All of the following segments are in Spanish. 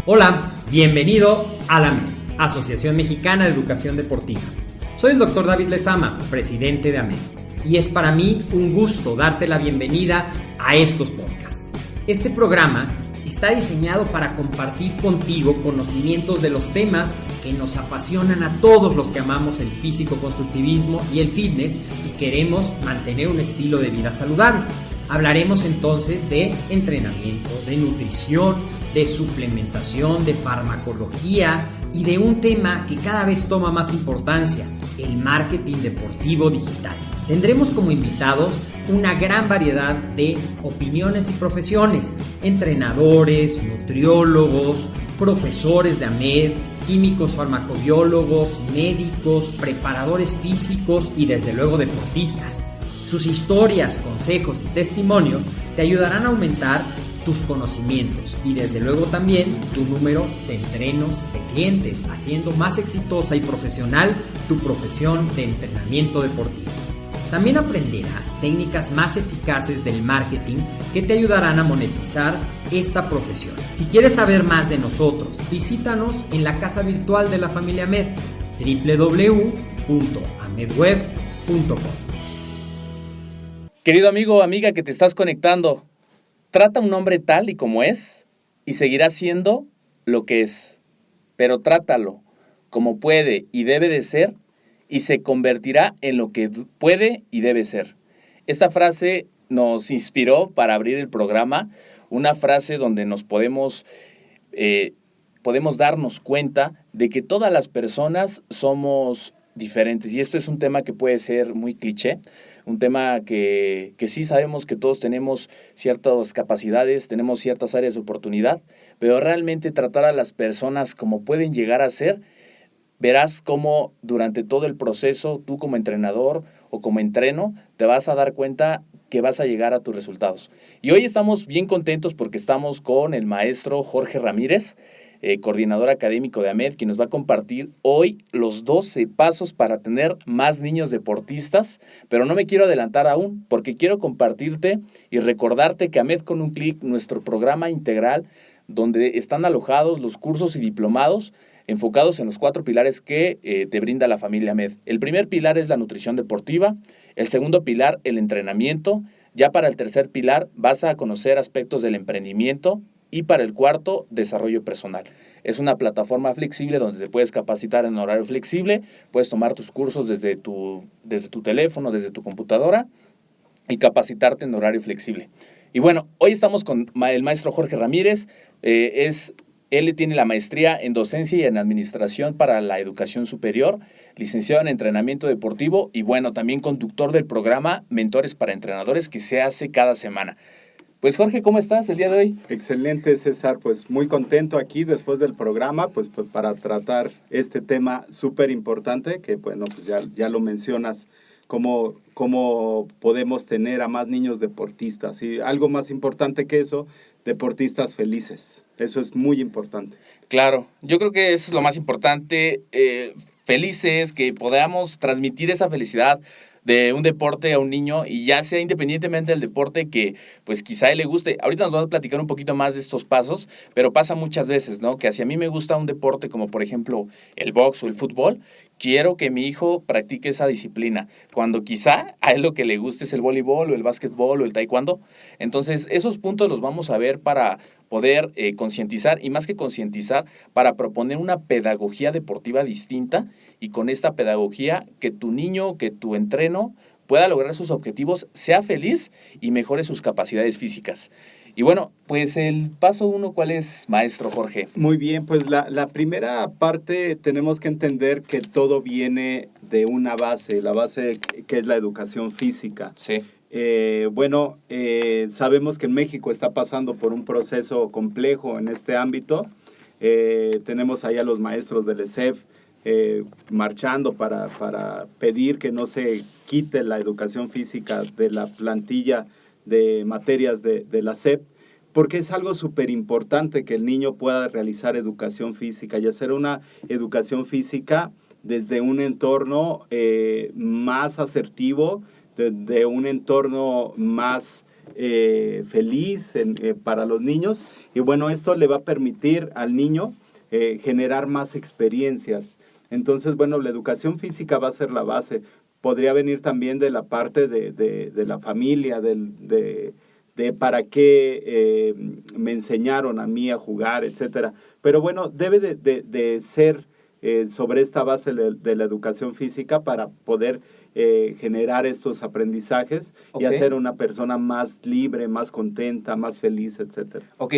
Hola, bienvenido a la AMED, Asociación Mexicana de Educación Deportiva. Soy el Dr. David Lezama, presidente de AMED, y es para mí un gusto darte la bienvenida a estos podcasts. Este programa está diseñado para compartir contigo conocimientos de los temas que nos apasionan a todos los que amamos el físico-constructivismo y el fitness y queremos mantener un estilo de vida saludable. Hablaremos entonces de entrenamiento, de nutrición, de suplementación, de farmacología y de un tema que cada vez toma más importancia, el marketing deportivo digital. Tendremos como invitados una gran variedad de opiniones y profesiones, entrenadores, nutriólogos, profesores de AMED, químicos farmacobiólogos, médicos, preparadores físicos y desde luego deportistas. Sus historias, consejos y testimonios te ayudarán a aumentar tus conocimientos y desde luego también tu número de entrenos de clientes, haciendo más exitosa y profesional tu profesión de entrenamiento deportivo. También aprenderás técnicas más eficaces del marketing que te ayudarán a monetizar esta profesión. Si quieres saber más de nosotros, visítanos en la casa virtual de la familia AMED, www.amedweb.com. Querido amigo o amiga que te estás conectando, trata a un hombre tal y como es y seguirá siendo lo que es. Pero trátalo como puede y debe de ser y se convertirá en lo que puede y debe ser. Esta frase nos inspiró para abrir el programa, una frase donde nos podemos darnos cuenta de que todas las personas somos diferentes. Y esto es un tema que puede ser muy cliché, un tema que sí sabemos que todos tenemos ciertas capacidades, tenemos ciertas áreas de oportunidad, pero realmente tratar a las personas como pueden llegar a ser, verás cómo durante todo el proceso, tú como entrenador o como entreno, te vas a dar cuenta que vas a llegar a tus resultados. Y hoy estamos bien contentos porque estamos con el maestro Jorge Ramírez, coordinador académico de AMED, quien nos va a compartir hoy los 12 pasos para tener más niños deportistas, pero no me quiero adelantar aún, porque quiero compartirte y recordarte que AMED con un clic, nuestro programa integral, donde están alojados los cursos y diplomados enfocados en los 4 pilares que te brinda la familia AMED. El primer pilar es la nutrición deportiva, el segundo pilar, el entrenamiento, ya para el tercer pilar vas a conocer aspectos del emprendimiento, y para el cuarto, desarrollo personal. Es una plataforma flexible donde te puedes capacitar en horario flexible, puedes tomar tus cursos desde tu teléfono, desde tu computadora y capacitarte en horario flexible. Y bueno, hoy estamos con el maestro Jorge Ramírez. Él tiene la maestría en docencia y en administración para la educación superior, licenciado en entrenamiento deportivo y bueno, también conductor del programa Mentores para Entrenadores que se hace cada semana. Pues Jorge, ¿cómo estás el día de hoy? Excelente, César, pues muy contento aquí después del programa, pues para tratar este tema súper importante, que bueno, pues ya lo mencionas, cómo podemos tener a más niños deportistas, y algo más importante que eso, deportistas felices, eso es muy importante. Claro, yo creo que eso es lo más importante, felices, que podamos transmitir esa felicidad de un deporte a un niño y ya sea independientemente del deporte que pues quizá a él le guste. Ahorita nos vamos a platicar un poquito más de estos pasos, pero pasa muchas veces, ¿no? Que si a mí me gusta un deporte como por ejemplo el box o el fútbol, quiero que mi hijo practique esa disciplina, cuando quizá a él lo que le guste es el voleibol o el básquetbol o el taekwondo. Entonces esos puntos los vamos a ver para poder concientizar y más que concientizar, para proponer una pedagogía deportiva distinta y con esta pedagogía que tu niño, que tu entreno pueda lograr sus objetivos, sea feliz y mejore sus capacidades físicas. Y bueno, pues el paso 1, ¿cuál es, maestro Jorge? Muy bien, pues la primera parte tenemos que entender que todo viene de una base, la base que es la educación física. Sí. Sabemos que en México está pasando por un proceso complejo en este ámbito. Tenemos ahí a los maestros del ESEF marchando para pedir que no se quite la educación física de la plantilla de materias de la SEP, porque es algo súper importante que el niño pueda realizar educación física y hacer una educación física desde un entorno más asertivo, de un entorno más feliz para los niños. Y bueno, esto le va a permitir al niño generar más experiencias. Entonces, bueno, la educación física va a ser la base. Podría venir también de la parte de la familia, de para qué me enseñaron a mí a jugar, etcétera. Pero bueno, debe de ser sobre esta base de la educación física para poder generar estos aprendizajes y hacer una persona más libre, más contenta, más feliz, etcétera. Ok.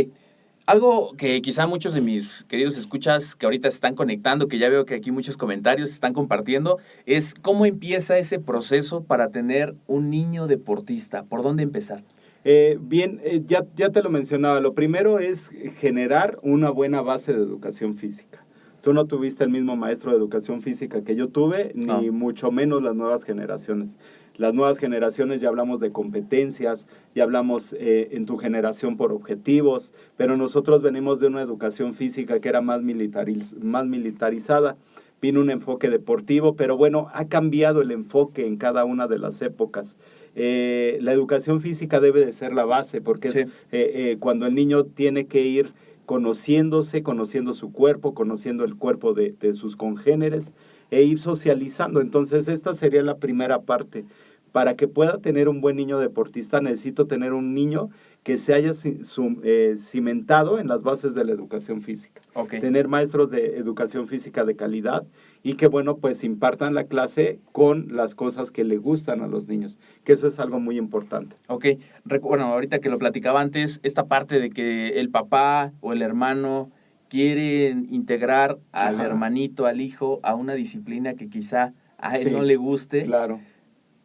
Algo que quizá muchos de mis queridos escuchas que ahorita se están conectando, que ya veo que aquí muchos comentarios se están compartiendo, es cómo empieza ese proceso para tener un niño deportista. ¿Por dónde empezar? Ya te lo mencionaba. Lo primero es generar una buena base de educación física. Tú no tuviste el mismo maestro de educación física que yo tuve, ni mucho menos las nuevas generaciones. Las nuevas generaciones ya hablamos de competencias, ya hablamos en tu generación por objetivos, pero nosotros venimos de una educación física que era más militarizada. Vino un enfoque deportivo, pero bueno, ha cambiado el enfoque en cada una de las épocas. La educación física debe de ser la base, porque es cuando el niño tiene que ir conociéndose, conociendo su cuerpo, conociendo el cuerpo de sus congéneres e ir socializando. Entonces, esta sería la primera parte. Para que pueda tener un buen niño deportista, necesito tener un niño que se haya cimentado en las bases de la educación física. Tener maestros de educación física de calidad y que, bueno, pues impartan la clase con las cosas que le gustan a los niños, que eso es algo muy importante. Bueno, ahorita que lo platicaba antes, esta parte de que el papá o el hermano quieren integrar al hermanito, al hijo, a una disciplina que quizá a él no le guste. Claro.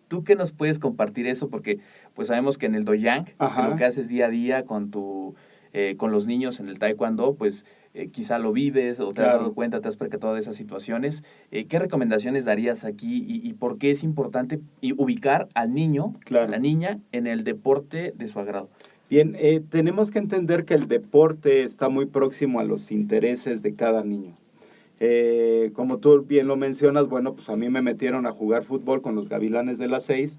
¿Tú qué nos puedes compartir eso? Porque pues sabemos que en el doyang, lo que haces día a día con los niños en el taekwondo, pues quizá lo vives o te has dado cuenta, te has percatado de esas situaciones. ¿Qué recomendaciones darías aquí y por qué es importante ubicar al niño, a la niña, en el deporte de su agrado? Bien, tenemos que entender que el deporte está muy próximo a los intereses de cada niño. Como tú bien lo mencionas, bueno, pues a mí me metieron a jugar fútbol con los Gavilanes de las 6,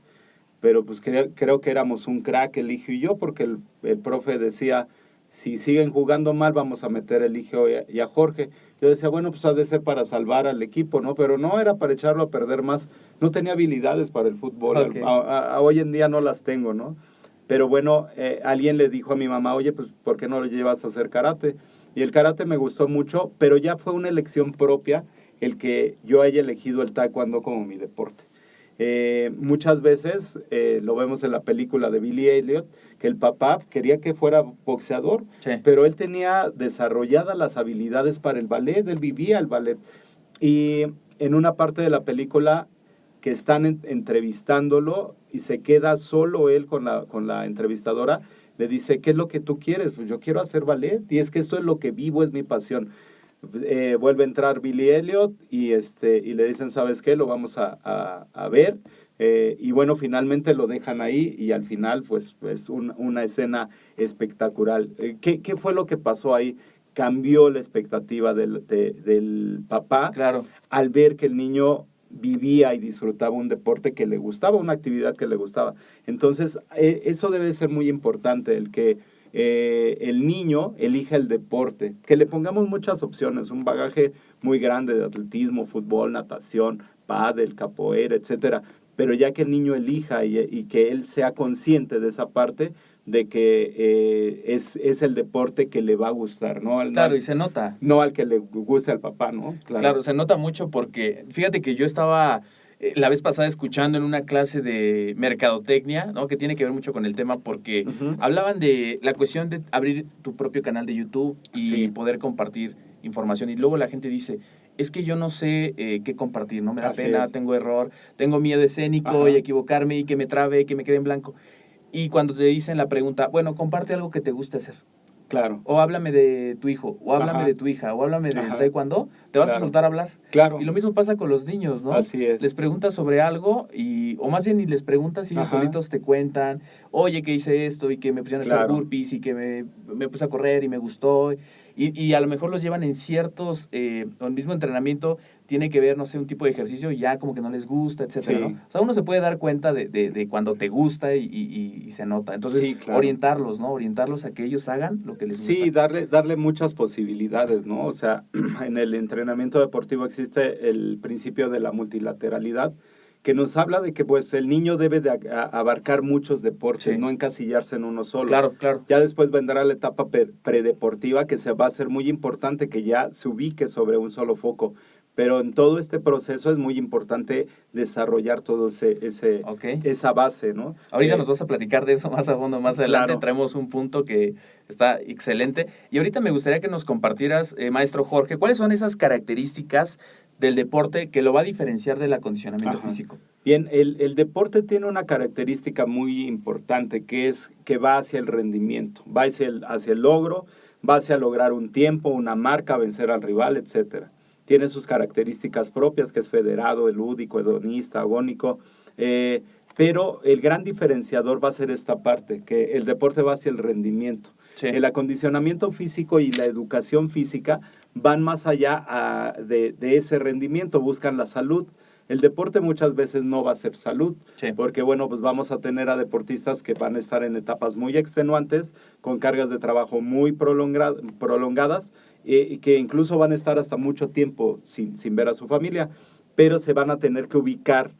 pero pues creo que éramos un crack el hijo y yo, porque el profe decía, si siguen jugando mal, vamos a meter el hijo y a Jorge. Yo decía, bueno, pues ha de ser para salvar al equipo, ¿no? Pero no, era para echarlo a perder más. No tenía habilidades para el fútbol. Hoy en día no las tengo, ¿no? Pero bueno, alguien le dijo a mi mamá, oye, pues ¿por qué no lo llevas a hacer karate? Y el karate me gustó mucho, pero ya fue una elección propia el que yo haya elegido el taekwondo como mi deporte. Muchas veces lo vemos en la película de Billy Elliot, que el papá quería que fuera boxeador, pero él tenía desarrolladas las habilidades para el ballet, él vivía el ballet. Y en una parte de la película que están entrevistándolo y se queda solo él con la entrevistadora, le dice, ¿qué es lo que tú quieres? Pues yo quiero hacer ballet y es que esto es lo que vivo, es mi pasión. Vuelve a entrar Billy Elliot y le dicen, ¿sabes qué? Lo vamos a ver. Y bueno, finalmente lo dejan ahí y al final pues es una escena espectacular. ¿Qué fue lo que pasó ahí? Cambió la expectativa del papá al ver que el niño vivía y disfrutaba un deporte que le gustaba, una actividad que le gustaba. Entonces, eso debe ser muy importante, el que el niño elija el deporte, que le pongamos muchas opciones, un bagaje muy grande de atletismo, fútbol, natación, pádel, capoeira, etcétera, pero ya que el niño elija y que él sea consciente de esa parte, de que es el deporte que le va a gustar, ¿no? Y se nota. No al que le guste al papá, ¿no? Claro, se nota mucho porque, fíjate que yo estaba la vez pasada escuchando en una clase de mercadotecnia, ¿no? Que tiene que ver mucho con el tema porque hablaban de la cuestión de abrir tu propio canal de YouTube y poder compartir información. Y luego la gente dice, es que yo no sé qué compartir, ¿no? Me da pena, tengo error, tengo miedo escénico y equivocarme y que me trabe, que me quede en blanco. Y cuando te dicen la pregunta, bueno, comparte algo que te guste hacer. Claro. O háblame de tu hijo, o háblame de tu hija, o háblame del taekwondo, te vas a soltar a hablar. Claro. Y lo mismo pasa con los niños, ¿no? Así es. Les preguntas sobre algo, o más bien ni les preguntas y ellos solitos te cuentan, oye, que hice esto, y que me pusieron a hacer burpees, y que me puse a correr y me gustó. y a lo mejor los llevan en ciertos, o el mismo entrenamiento tiene que ver, no sé, un tipo de ejercicio y ya como que no les gusta, etcétera, ¿no? O sea, uno se puede dar cuenta de cuando te gusta y se nota. Entonces, orientarlos, ¿no? Orientarlos a que ellos hagan lo que les gusta. Sí, darle muchas posibilidades, ¿no? O sea, en el entrenamiento deportivo existe el principio de la multilateralidad, que nos habla de que pues el niño debe de abarcar muchos deportes, no encasillarse en uno solo. Claro. Ya después vendrá la etapa predeportiva, que se va a ser muy importante que ya se ubique sobre un solo foco. Pero en todo este proceso es muy importante desarrollar todo esa base, ¿no? Ahorita nos vas a platicar de eso más a fondo, más adelante. Claro. Traemos un punto que está excelente. Y ahorita me gustaría que nos compartieras, maestro Jorge, ¿cuáles son esas características del deporte que lo va a diferenciar del acondicionamiento físico? Bien, el deporte tiene una característica muy importante, que es que va hacia el rendimiento, va hacia el logro, va hacia lograr un tiempo, una marca, vencer al rival, etcétera. Tiene sus características propias, que es federado, elúdico, hedonista, agónico, pero el gran diferenciador va a ser esta parte, que el deporte va hacia el rendimiento. Sí. El acondicionamiento físico y la educación física van más allá de ese rendimiento, buscan la salud. El deporte muchas veces no va a ser salud, porque bueno, pues vamos a tener a deportistas que van a estar en etapas muy extenuantes, con cargas de trabajo muy prolongadas, y que incluso van a estar hasta mucho tiempo sin ver a su familia, pero se van a tener que ubicar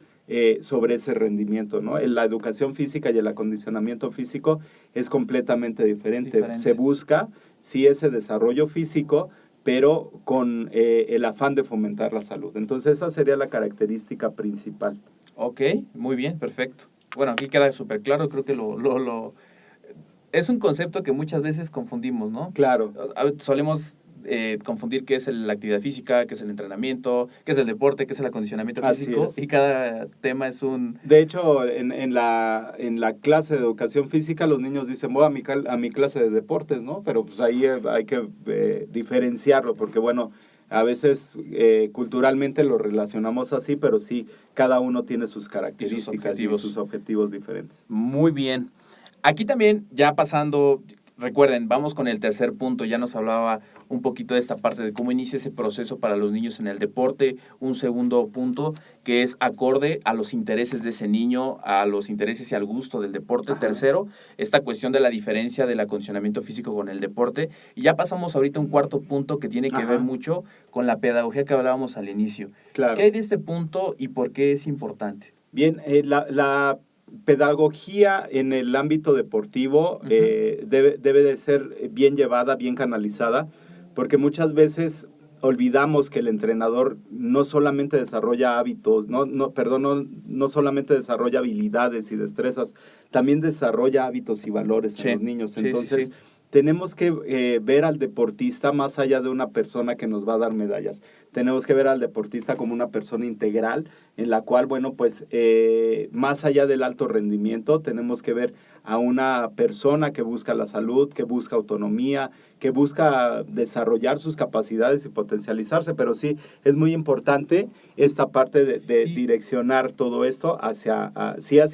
sobre ese rendimiento, ¿no? La educación física y el acondicionamiento físico es completamente diferente. Se busca, sí, ese desarrollo físico, pero con el afán de fomentar la salud. Entonces, esa sería la característica principal. Ok, muy bien, perfecto. Bueno, aquí queda súper claro, creo que es un concepto que muchas veces confundimos, ¿no? Claro. Solemos confundir qué es la actividad física, qué es el entrenamiento, qué es el deporte, qué es el acondicionamiento físico, y cada tema es un... De hecho, en la clase de educación física los niños dicen, voy a mi clase de deportes, ¿no? Pero pues ahí hay que diferenciarlo, porque bueno, a veces culturalmente lo relacionamos así, pero sí, cada uno tiene sus características y sus objetivos diferentes. Muy bien. Aquí también, ya pasando... Recuerden, vamos con el tercer punto. Ya nos hablaba un poquito de esta parte de cómo inicia ese proceso para los niños en el deporte. Un segundo punto que es acorde a los intereses de ese niño, a los intereses y al gusto del deporte. Ajá. Tercero, esta cuestión de la diferencia del acondicionamiento físico con el deporte. Y ya pasamos ahorita a un cuarto punto que tiene que ver mucho con la pedagogía que hablábamos al inicio. Claro. ¿Qué hay de este punto y por qué es importante? Bien, la pedagogía en el ámbito deportivo debe de ser bien llevada, bien canalizada, porque muchas veces olvidamos que el entrenador no solamente desarrolla hábitos, no solamente desarrolla habilidades y destrezas, también desarrolla hábitos y valores en los niños. Entonces, tenemos que ver al deportista más allá de una persona que nos va a dar medallas. Tenemos que ver al deportista como una persona integral, en la cual, bueno, pues más allá del alto rendimiento, tenemos que ver a una persona que busca la salud, que busca autonomía, que busca desarrollar sus capacidades y potencializarse. Pero sí, es muy importante esta parte de direccionar todo esto hacia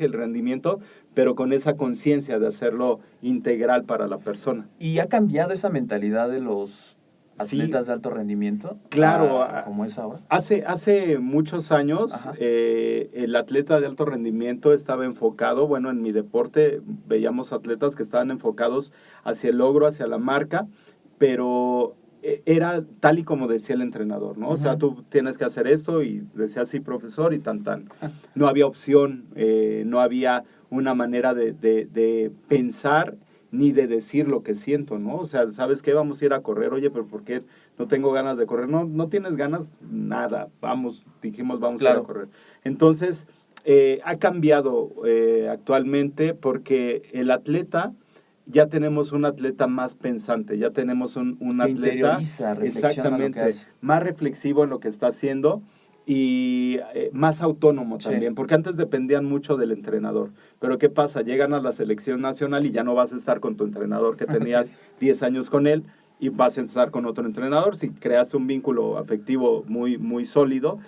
el rendimiento, pero con esa conciencia de hacerlo integral para la persona. ¿Y ha cambiado esa mentalidad de los atletas de alto rendimiento? Claro. ¿Cómo es ahora? Hace muchos años, el atleta de alto rendimiento estaba enfocado, bueno, en mi deporte veíamos atletas que estaban enfocados hacia el logro, hacia la marca, pero era tal y como decía el entrenador, ¿no? O sea, tú tienes que hacer esto y decía así, profesor, y tan. No había opción, no había una manera de pensar ni de decir lo que siento, ¿no? O sea, ¿sabes qué? Vamos a ir a correr. Oye, pero ¿por qué no tengo ganas de correr? No tienes ganas, nada. Dijimos, vamos a ir a correr. Entonces, ha cambiado actualmente porque el atleta, ya tenemos un atleta más pensante, ya tenemos un atleta exactamente más reflexivo en lo que está haciendo y más autónomo también, porque antes dependían mucho del entrenador. Pero ¿qué pasa? Llegan a la selección nacional y ya no vas a estar con tu entrenador que tenías 10 años con él y vas a estar con otro entrenador. Si creaste un vínculo afectivo muy, muy sólido,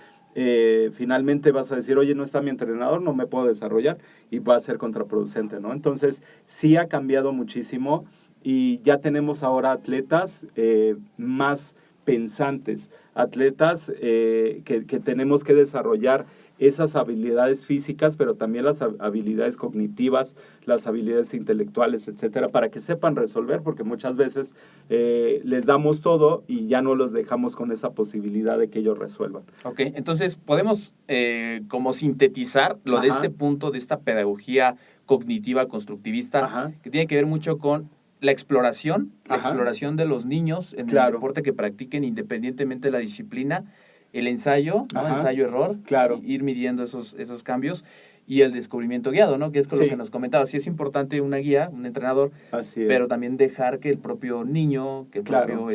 finalmente vas a decir, oye, no está mi entrenador, no me puedo desarrollar, y va a ser contraproducente, ¿no? Entonces, sí ha cambiado muchísimo y ya tenemos ahora atletas más pensantes, atletas que tenemos que desarrollar esas habilidades físicas, pero también las habilidades cognitivas, las habilidades intelectuales, etcétera, para que sepan resolver, porque muchas veces les damos todo y ya no los dejamos con esa posibilidad de que ellos resuelvan. Ok, entonces podemos como sintetizar lo de este punto, de esta pedagogía cognitiva constructivista, que tiene que ver mucho con la exploración de los niños en el deporte que practiquen independientemente de la disciplina, el ensayo, ¿no? Ensayo-error, ir midiendo esos cambios, y el descubrimiento guiado, ¿no? Que es con lo que nos comentaba. Sí es importante una guía, un entrenador, pero también dejar que el propio niño, que el propio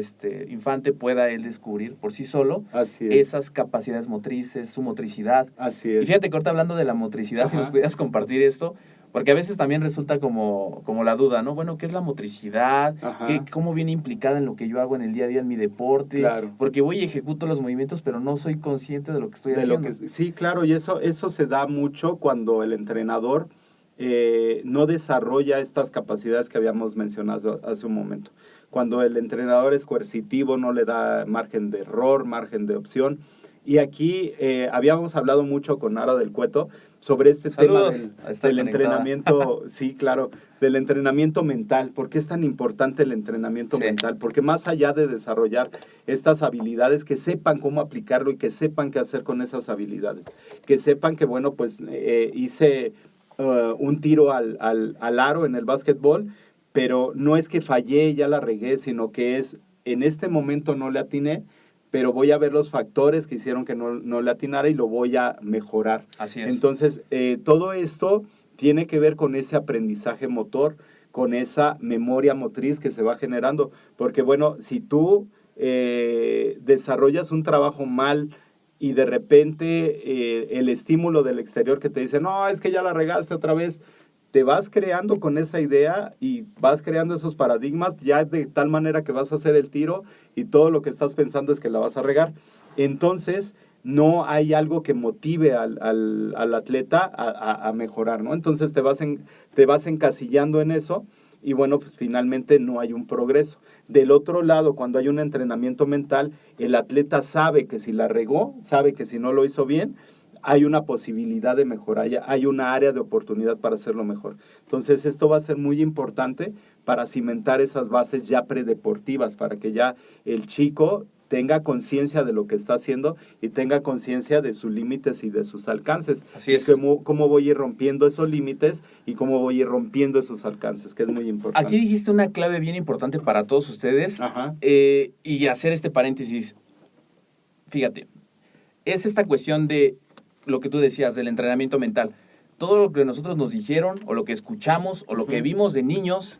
infante pueda él descubrir por sí solo esas capacidades motrices, su motricidad. Así es. Y fíjate que ahorita hablando de la motricidad, si nos pudieras compartir esto, porque a veces también resulta como la duda, ¿no? Bueno, ¿qué es la motricidad? ¿Cómo viene implicada en lo que yo hago en el día a día en mi deporte? Claro. Porque voy y ejecuto los movimientos, pero no soy consciente de lo que estoy haciendo. Sí, claro, y eso se da mucho cuando el entrenador no desarrolla estas capacidades que habíamos mencionado hace un momento. Cuando el entrenador es coercitivo, no le da margen de error, margen de opción. Y aquí habíamos hablado mucho con Ara del Cueto sobre este tema del entrenamiento, sí, claro, del entrenamiento mental. ¿Por qué es tan importante el entrenamiento mental? Porque más allá de desarrollar estas habilidades, que sepan cómo aplicarlo y que sepan qué hacer con esas habilidades. Que sepan que, bueno, pues hice un tiro al aro en el básquetbol, pero no es que fallé, ya la regué, sino que es, en este momento no le atiné, pero voy a ver los factores que hicieron que no le atinara y lo voy a mejorar. Así es. Entonces, todo esto tiene que ver con ese aprendizaje motor, con esa memoria motriz que se va generando. Porque, bueno, si tú desarrollas un trabajo mal y de repente el estímulo del exterior que te dice, no, es que ya la regaste otra vez, te vas creando con esa idea y vas creando esos paradigmas ya de tal manera que vas a hacer el tiro y todo lo que estás pensando es que la vas a regar. Entonces, no hay algo que motive al atleta a mejorar, ¿no? Entonces, te vas encasillando en eso y, bueno, pues finalmente no hay un progreso. Del otro lado, cuando hay un entrenamiento mental, el atleta sabe que si la regó, sabe que si no lo hizo bien, hay una posibilidad de mejorar, hay una área de oportunidad para hacerlo mejor. Entonces, esto va a ser muy importante para cimentar esas bases ya predeportivas, para que ya el chico tenga conciencia de lo que está haciendo y tenga conciencia de sus límites y de sus alcances. Así es. Cómo voy a ir rompiendo esos límites y cómo voy a ir rompiendo esos alcances, que es muy importante. Aquí dijiste una clave bien importante para todos ustedes, y hacer este paréntesis. Fíjate, es esta cuestión de lo que tú decías, del entrenamiento mental. Todo lo que nosotros nos dijeron, o lo que escuchamos, o lo que vimos de niños,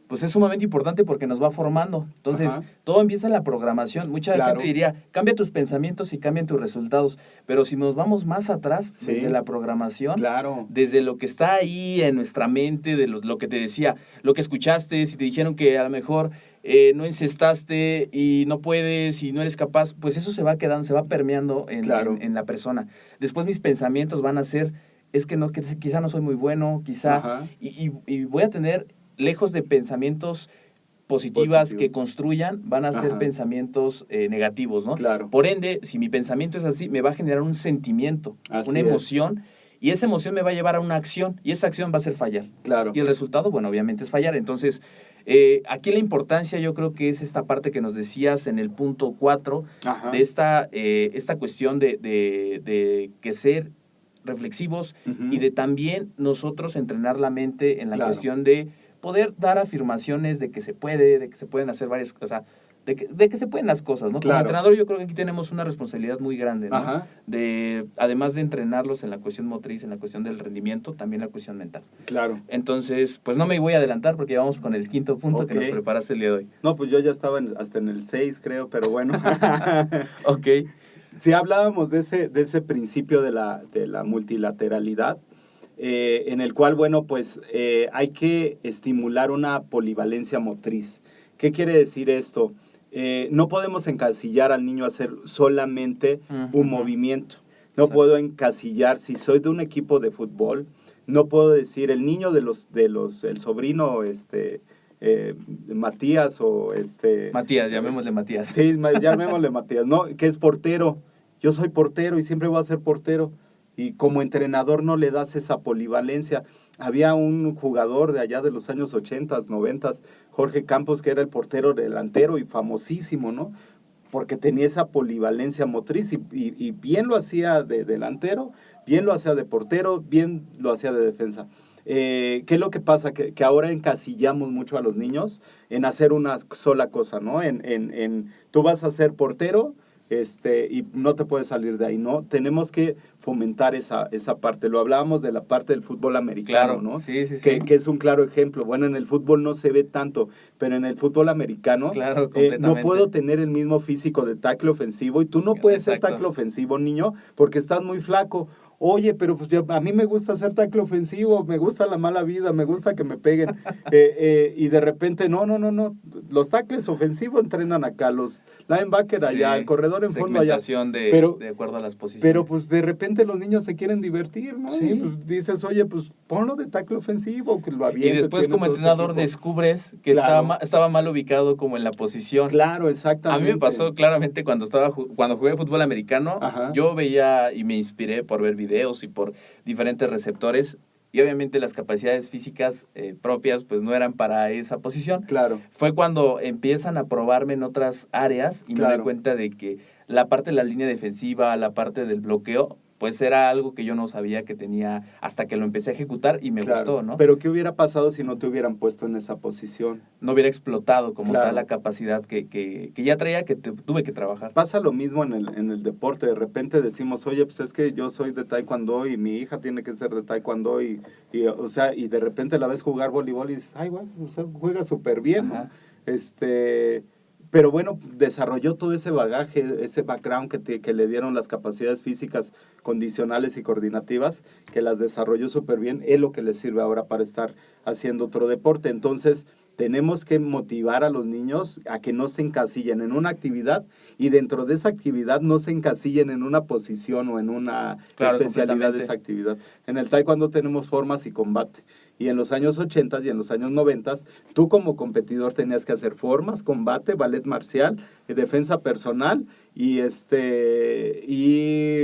pues es sumamente importante porque nos va formando. Entonces, todo empieza en la programación. Mucha gente diría, cambia tus pensamientos y cambian tus resultados. Pero si nos vamos más atrás, desde la programación, desde lo que está ahí en nuestra mente, de lo que te decía, lo que escuchaste, si te dijeron que a lo mejor no encestaste y no puedes y no eres capaz, pues eso se va quedando, se va permeando en la persona. Después mis pensamientos van a ser, es que quizá no soy muy bueno, quizá, y voy a tener, lejos de pensamientos positivos que construyan, van a ser pensamientos negativos, ¿no? Por ende, si mi pensamiento es así, me va a generar un sentimiento, una emoción, y esa emoción me va a llevar a una acción, y esa acción va a ser fallar. Y el resultado, bueno, obviamente es fallar. Entonces, aquí la importancia yo creo que es esta parte que nos decías en el punto 4, de esta cuestión de que ser reflexivos y de también nosotros entrenar la mente en la cuestión de poder dar afirmaciones de que se puede, de que se pueden hacer varias cosas, de que se pueden las cosas, ¿no? Como entrenador yo creo que aquí tenemos una responsabilidad muy grande, ¿no? Además de entrenarlos en la cuestión motriz, en la cuestión del rendimiento, también la cuestión mental. Entonces, pues no me voy a adelantar porque ya vamos con el quinto punto que nos preparaste el día de hoy. No, pues yo ya estaba hasta en el 6, creo, pero bueno. Ok. Si hablábamos de ese principio de la multilateralidad, en el cual, bueno, pues hay que estimular una polivalencia motriz. ¿Qué quiere decir esto? No podemos encasillar al niño a hacer solamente un movimiento. No puedo encasillar, si soy de un equipo de fútbol, no puedo decir el niño el sobrino Matías o Matías, llamémosle Matías. Sí, llamémosle Matías, ¿no? Que es portero. Yo soy portero y siempre voy a ser portero. Y como entrenador no le das esa polivalencia. Había un jugador de allá de los años 80, 90, Jorge Campos, que era el portero delantero y famosísimo, ¿no? Porque tenía esa polivalencia motriz y bien lo hacía de delantero, bien lo hacía de portero, bien lo hacía de defensa. ¿Qué es lo que pasa? Que ahora encasillamos mucho a los niños en hacer una sola cosa, ¿no? Tú vas a ser portero, y no te puedes salir de ahí, ¿no? Tenemos que fomentar esa parte. Lo hablábamos de la parte del fútbol americano, claro, ¿no? Sí. Que es un claro ejemplo. Bueno, en el fútbol no se ve tanto, pero en el fútbol americano Claro, no puedo tener el mismo físico de tackle ofensivo y tú no puedes ser tackle ofensivo, niño, porque estás muy flaco. Oye, pero pues a mí me gusta hacer tackle ofensivo, me gusta la mala vida, me gusta que me peguen. Y de repente, no. Los tackles ofensivos entrenan acá, los linebacker allá, el corredor en fondo allá. De acuerdo a las posiciones. Pero pues de repente los niños se quieren divertir, ¿no? Sí. Y pues dices, oye, pues ponlo de tackle ofensivo, que lo aviente. Y después como entrenador descubres que estaba mal ubicado como en la posición. Claro, exactamente. A mí me pasó claramente cuando jugué fútbol americano. Ajá. Yo veía y me inspiré por ver videos y por diferentes receptores. Y obviamente las capacidades físicas propias pues no eran para esa posición. Claro. Fue cuando empiezan a probarme en otras áreas y me doy cuenta de que la parte de la línea defensiva, la parte del bloqueo, pues era algo que yo no sabía que tenía hasta que lo empecé a ejecutar y me gustó, ¿no? Pero ¿qué hubiera pasado si no te hubieran puesto en esa posición? No hubiera explotado como tal la capacidad que ya traía, que tuve que trabajar. Pasa lo mismo en el deporte. De repente decimos, oye, pues es que yo soy de taekwondo y mi hija tiene que ser de taekwondo y de repente la ves jugar voleibol y dices, ay, güey, juega súper bien, ¿no? Pero bueno, desarrolló todo ese bagaje, ese background que le dieron las capacidades físicas condicionales y coordinativas, que las desarrolló súper bien, es lo que le sirve ahora para estar haciendo otro deporte. Entonces, tenemos que motivar a los niños a que no se encasillen en una actividad y dentro de esa actividad no se encasillen en una posición o en una especialidad de esa actividad. En el taekwondo tenemos formas y combate. Y en los años 80 y en los años 90, tú como competidor tenías que hacer formas, combate, ballet marcial, defensa personal y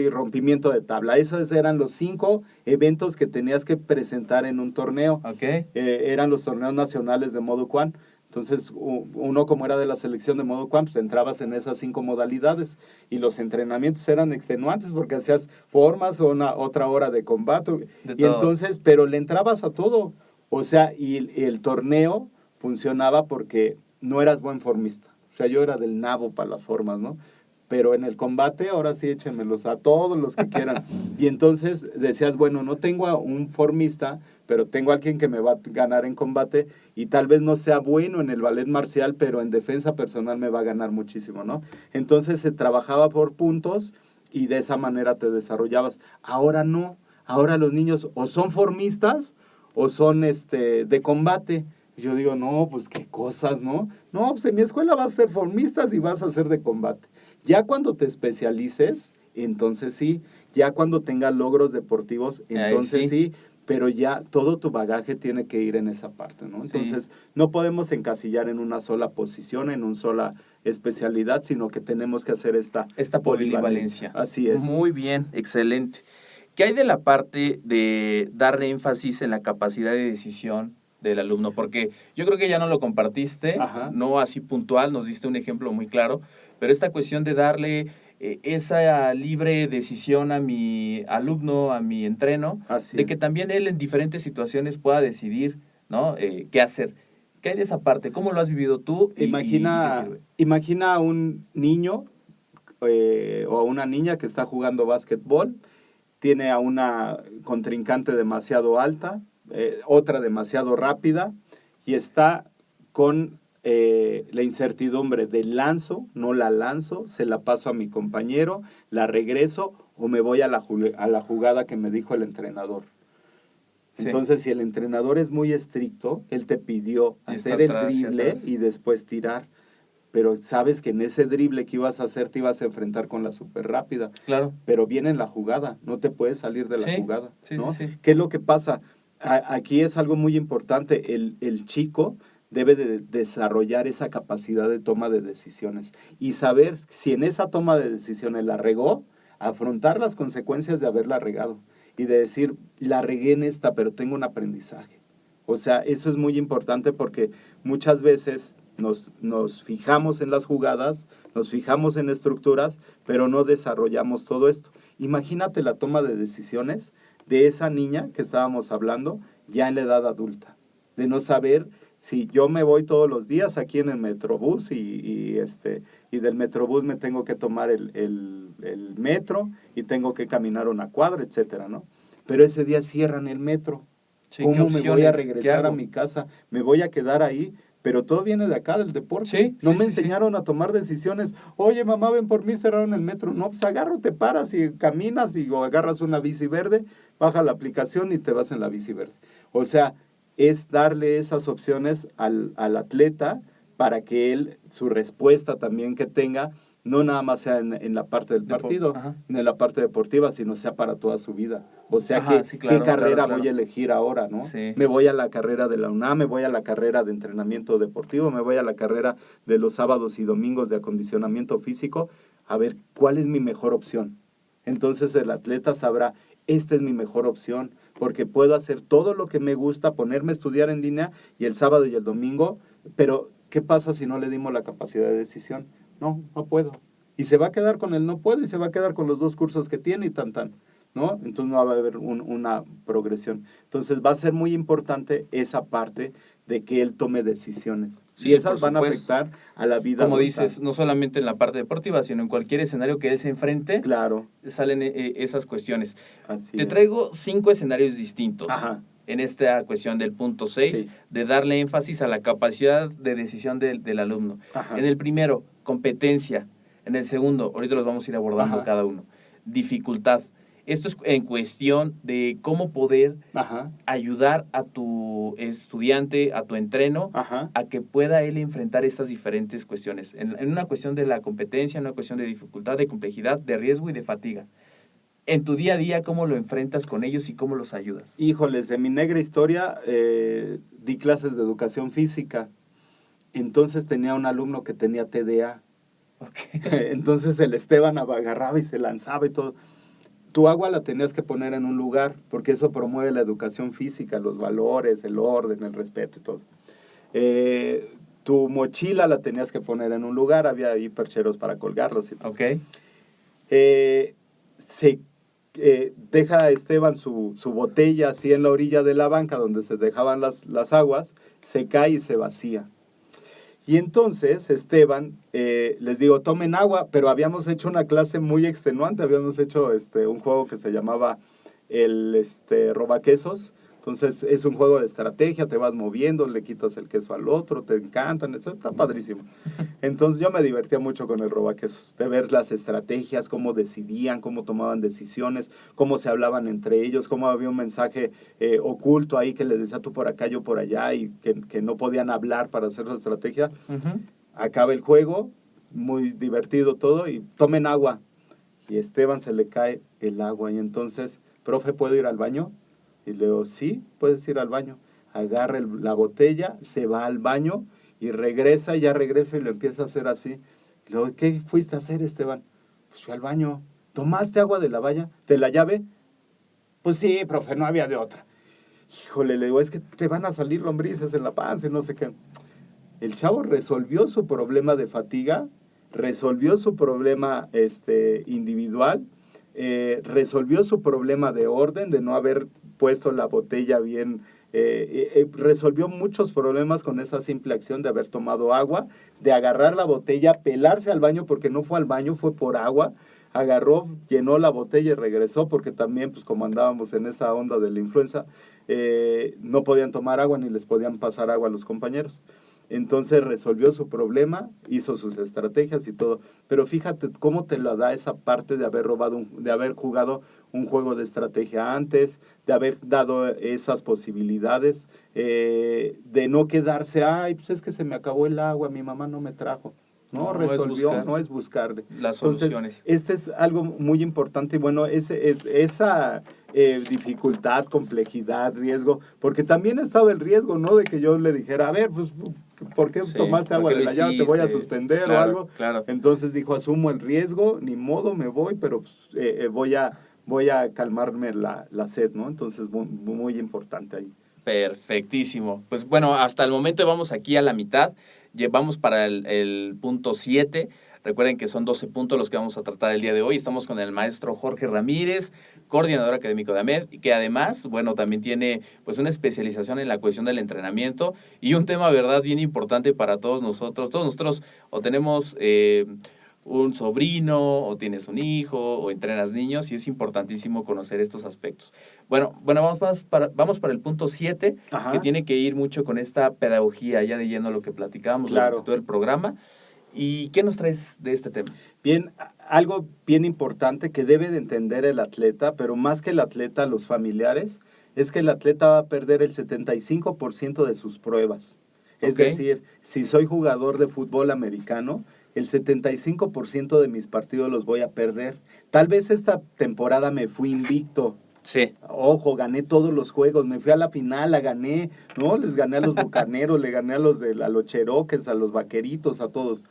rompimiento de tabla. Esos eran los 5 eventos que tenías que presentar en un torneo. Okay. Eran los torneos nacionales de Modo Kwan. Entonces, uno como era de la selección de Modo Kwan, pues entrabas en esas 5 modalidades y los entrenamientos eran extenuantes porque hacías formas o otra hora de combate. Entonces, pero le entrabas a todo. O sea, y el torneo funcionaba porque no eras buen formista. O sea, yo era del nabo para las formas, ¿no? Pero en el combate, ahora sí échenmelos a todos los que quieran. Y entonces decías, bueno, no tengo a un formista, pero tengo a alguien que me va a ganar en combate y tal vez no sea bueno en el ballet marcial, pero en defensa personal me va a ganar muchísimo, ¿no? Entonces se trabajaba por puntos y de esa manera te desarrollabas. Ahora no, ahora los niños o son formistas o son de combate. Yo digo, no, pues qué cosas, ¿no? No, pues en mi escuela vas a ser formistas y vas a ser de combate. Ya cuando te especialices, entonces sí. Ya cuando tengas logros deportivos, entonces sí. Pero ya todo tu bagaje tiene que ir en esa parte, ¿no? Entonces, no podemos encasillar en una sola posición, en una sola especialidad, sino que tenemos que hacer esta polivalencia. Así es. Muy bien, excelente. ¿Qué hay de la parte de darle énfasis en la capacidad de decisión del alumno? Porque yo creo que ya no lo compartiste, no así puntual, nos diste un ejemplo muy claro, pero esta cuestión de darle esa libre decisión a mi alumno, a mi entreno, de que también él en diferentes situaciones pueda decidir, ¿no? Qué hacer. ¿Qué hay de esa parte? ¿Cómo lo has vivido tú? Imagina a un niño o a una niña que está jugando básquetbol, tiene a una contrincante demasiado alta, otra demasiado rápida, y está con la incertidumbre de lanzo, no la lanzo, se la paso a mi compañero, la regreso o me voy a la jugada que me dijo el entrenador. Sí. Entonces, si el entrenador es muy estricto, él te pidió hacer el drible y después tirar, pero sabes que en ese drible que ibas a hacer te ibas a enfrentar con la súper rápida. Claro. Pero viene en la jugada, no te puedes salir de la jugada, ¿no? Sí. ¿Qué es lo que pasa? Aquí es algo muy importante, el chico debe de desarrollar esa capacidad de toma de decisiones y saber si en esa toma de decisiones la regó, afrontar las consecuencias de haberla regado y de decir, la regué en esta, pero tengo un aprendizaje. O sea, eso es muy importante porque muchas veces nos fijamos en las jugadas, nos fijamos en estructuras, pero no desarrollamos todo esto. Imagínate la toma de decisiones de esa niña que estábamos hablando ya en la edad adulta, de no saber si yo me voy todos los días aquí en el Metrobús y del Metrobús me tengo que tomar el metro y tengo que caminar una cuadra, etcétera, ¿no? Pero ese día cierran el metro. Sí, ¿Cómo me voy a regresar a mi casa? ¿Me voy a quedar ahí? Pero todo viene de acá, del deporte. Sí, no sí, me sí, enseñaron a tomar decisiones. Oye, mamá, ven por mí, cerraron el metro. No, pues agarro, te paras y caminas o agarras una bici verde, baja la aplicación y te vas en la bici verde. O sea, es darle esas opciones al atleta para que él, su respuesta también que tenga, no nada más sea en la parte del partido, en la parte deportiva, sino sea para toda su vida. O sea, sí, claro, ¿qué carrera claro. voy a elegir ahora, no? Sí. Me voy a la carrera de la UNAM, me voy a la carrera de entrenamiento deportivo, me voy a la carrera de los sábados y domingos de acondicionamiento físico, a ver, ¿cuál es mi mejor opción? Entonces el atleta sabrá, esta es mi mejor opción, porque puedo hacer todo lo que me gusta, ponerme a estudiar en línea y el sábado y el domingo, pero ¿qué pasa si no le dimos la capacidad de decisión? No puedo. Y se va a quedar con el no puedo y se va a quedar con los 2 cursos que tiene y tan, ¿no? Entonces no va a haber una progresión. Entonces va a ser muy importante esa parte de que él tome decisiones. Sí, y esas van a supuesto. afectar a la vida Como adulta. dices, no solamente en la parte deportiva, sino en cualquier escenario que él se enfrente, claro, salen esas cuestiones. Así Te es. traigo 5 escenarios distintos. Ajá. En esta cuestión del punto 6, Sí. de darle énfasis a la capacidad de decisión del alumno. Ajá. En el primero, competencia. En el segundo, ahorita los vamos a ir abordando Ajá. cada uno. Dificultad. Esto es en cuestión de cómo poder Ajá. ayudar a tu estudiante, a tu entreno, Ajá. a que pueda él enfrentar estas diferentes cuestiones. En una cuestión de la competencia, en una cuestión de dificultad, de complejidad, de riesgo y de fatiga. En tu día a día, ¿cómo lo enfrentas con ellos y cómo los ayudas? Híjoles, en mi negra historia di clases de educación física. Entonces tenía un alumno que tenía TDA. Okay. Entonces el Esteban agarraba y se lanzaba y todo. Tu agua la tenías que poner en un lugar, porque eso promueve la educación física, los valores, el orden, el respeto y todo. Tu mochila la tenías que poner en un lugar, había ahí percheros para colgarlos y todo. Okay. Deja Esteban su botella así en la orilla de la banca donde se dejaban las aguas, se cae y se vacía. Y entonces Esteban, les digo, tomen agua, pero habíamos hecho una clase muy extenuante, habíamos hecho un juego que se llamaba el robaquesos. Entonces es un juego de estrategia, te vas moviendo, le quitas el queso al otro, te encantan, etc. Está padrísimo. Entonces yo me divertía mucho con el robaquesos, de ver las estrategias, cómo decidían, cómo tomaban decisiones, cómo se hablaban entre ellos, cómo había un mensaje oculto ahí que les decía tú por acá, yo por allá, y que no podían hablar para hacer su estrategia. Uh-huh. Acaba el juego, muy divertido todo, y tomen agua. Y a Esteban se le cae el agua, y entonces, profe, ¿puedo ir al baño? Y le digo, sí, puedes ir al baño. Agarra la botella, se va al baño y regresa, y ya regresa y lo empieza a hacer así. Y le digo, ¿qué fuiste a hacer, Esteban? Pues fui al baño. ¿Tomaste agua de la llave? Pues sí, profe, no había de otra. Híjole, le digo, es que te van a salir lombrices en la panza y no sé qué. El chavo resolvió su problema de fatiga, resolvió su problema individual, resolvió su problema de orden, de no haber puesto la botella bien, resolvió muchos problemas con esa simple acción de haber tomado agua, de agarrar la botella, pelarse al baño, porque no fue al baño, fue por agua, agarró, llenó la botella y regresó, porque también, pues como andábamos en esa onda de la influenza, no podían tomar agua ni les podían pasar agua a los compañeros. Entonces resolvió su problema, hizo sus estrategias y todo. Pero fíjate cómo te lo da esa parte de haber de haber jugado un juego de estrategia antes, de haber dado esas posibilidades, de no quedarse, ay, pues es que se me acabó el agua, mi mamá no me trajo. ¿no? No, Resolvió, no es buscar las Entonces, soluciones. este es algo muy importante y bueno, esa dificultad, complejidad, riesgo, porque también estaba el riesgo, ¿no? De que yo le dijera, a ver, pues, ¿por qué Sí, tomaste ¿por agua qué de lo la llave? Te voy a hiciste? suspender o Claro, algo. claro. Entonces dijo, asumo el riesgo, ni modo, me voy, pero pues, voy a calmarme la sed, ¿no? Entonces, muy, muy importante ahí. Perfectísimo. Pues bueno, hasta el momento vamos aquí a la mitad. Vamos para el punto 7. Recuerden que son 12 puntos los que vamos a tratar el día de hoy. Estamos con el maestro Jorge Ramírez, coordinador académico de AMED, y que además, bueno, también tiene pues una especialización en la cuestión del entrenamiento y un tema, verdad, bien importante para todos nosotros. Todos nosotros o tenemos un sobrino, o tienes un hijo, o entrenas niños, y es importantísimo conocer estos aspectos. Bueno, vamos para el punto 7, que tiene que ir mucho con esta pedagogía, ya de lleno a lo que platicábamos durante todo el programa. ¿Y qué nos traes de este tema? Bien, algo bien importante que debe de entender el atleta, pero más que el atleta, los familiares, es que el atleta va a perder el 75% de sus pruebas. Es decir, si soy jugador de fútbol americano, el 75% de mis partidos los voy a perder. Tal vez esta temporada me fui invicto. Sí. Ojo, gané todos los juegos, me fui a la final, la gané, ¿no? Les gané a los Bucaneros, le gané a los Cherokees, a los Vaqueritos, a todos.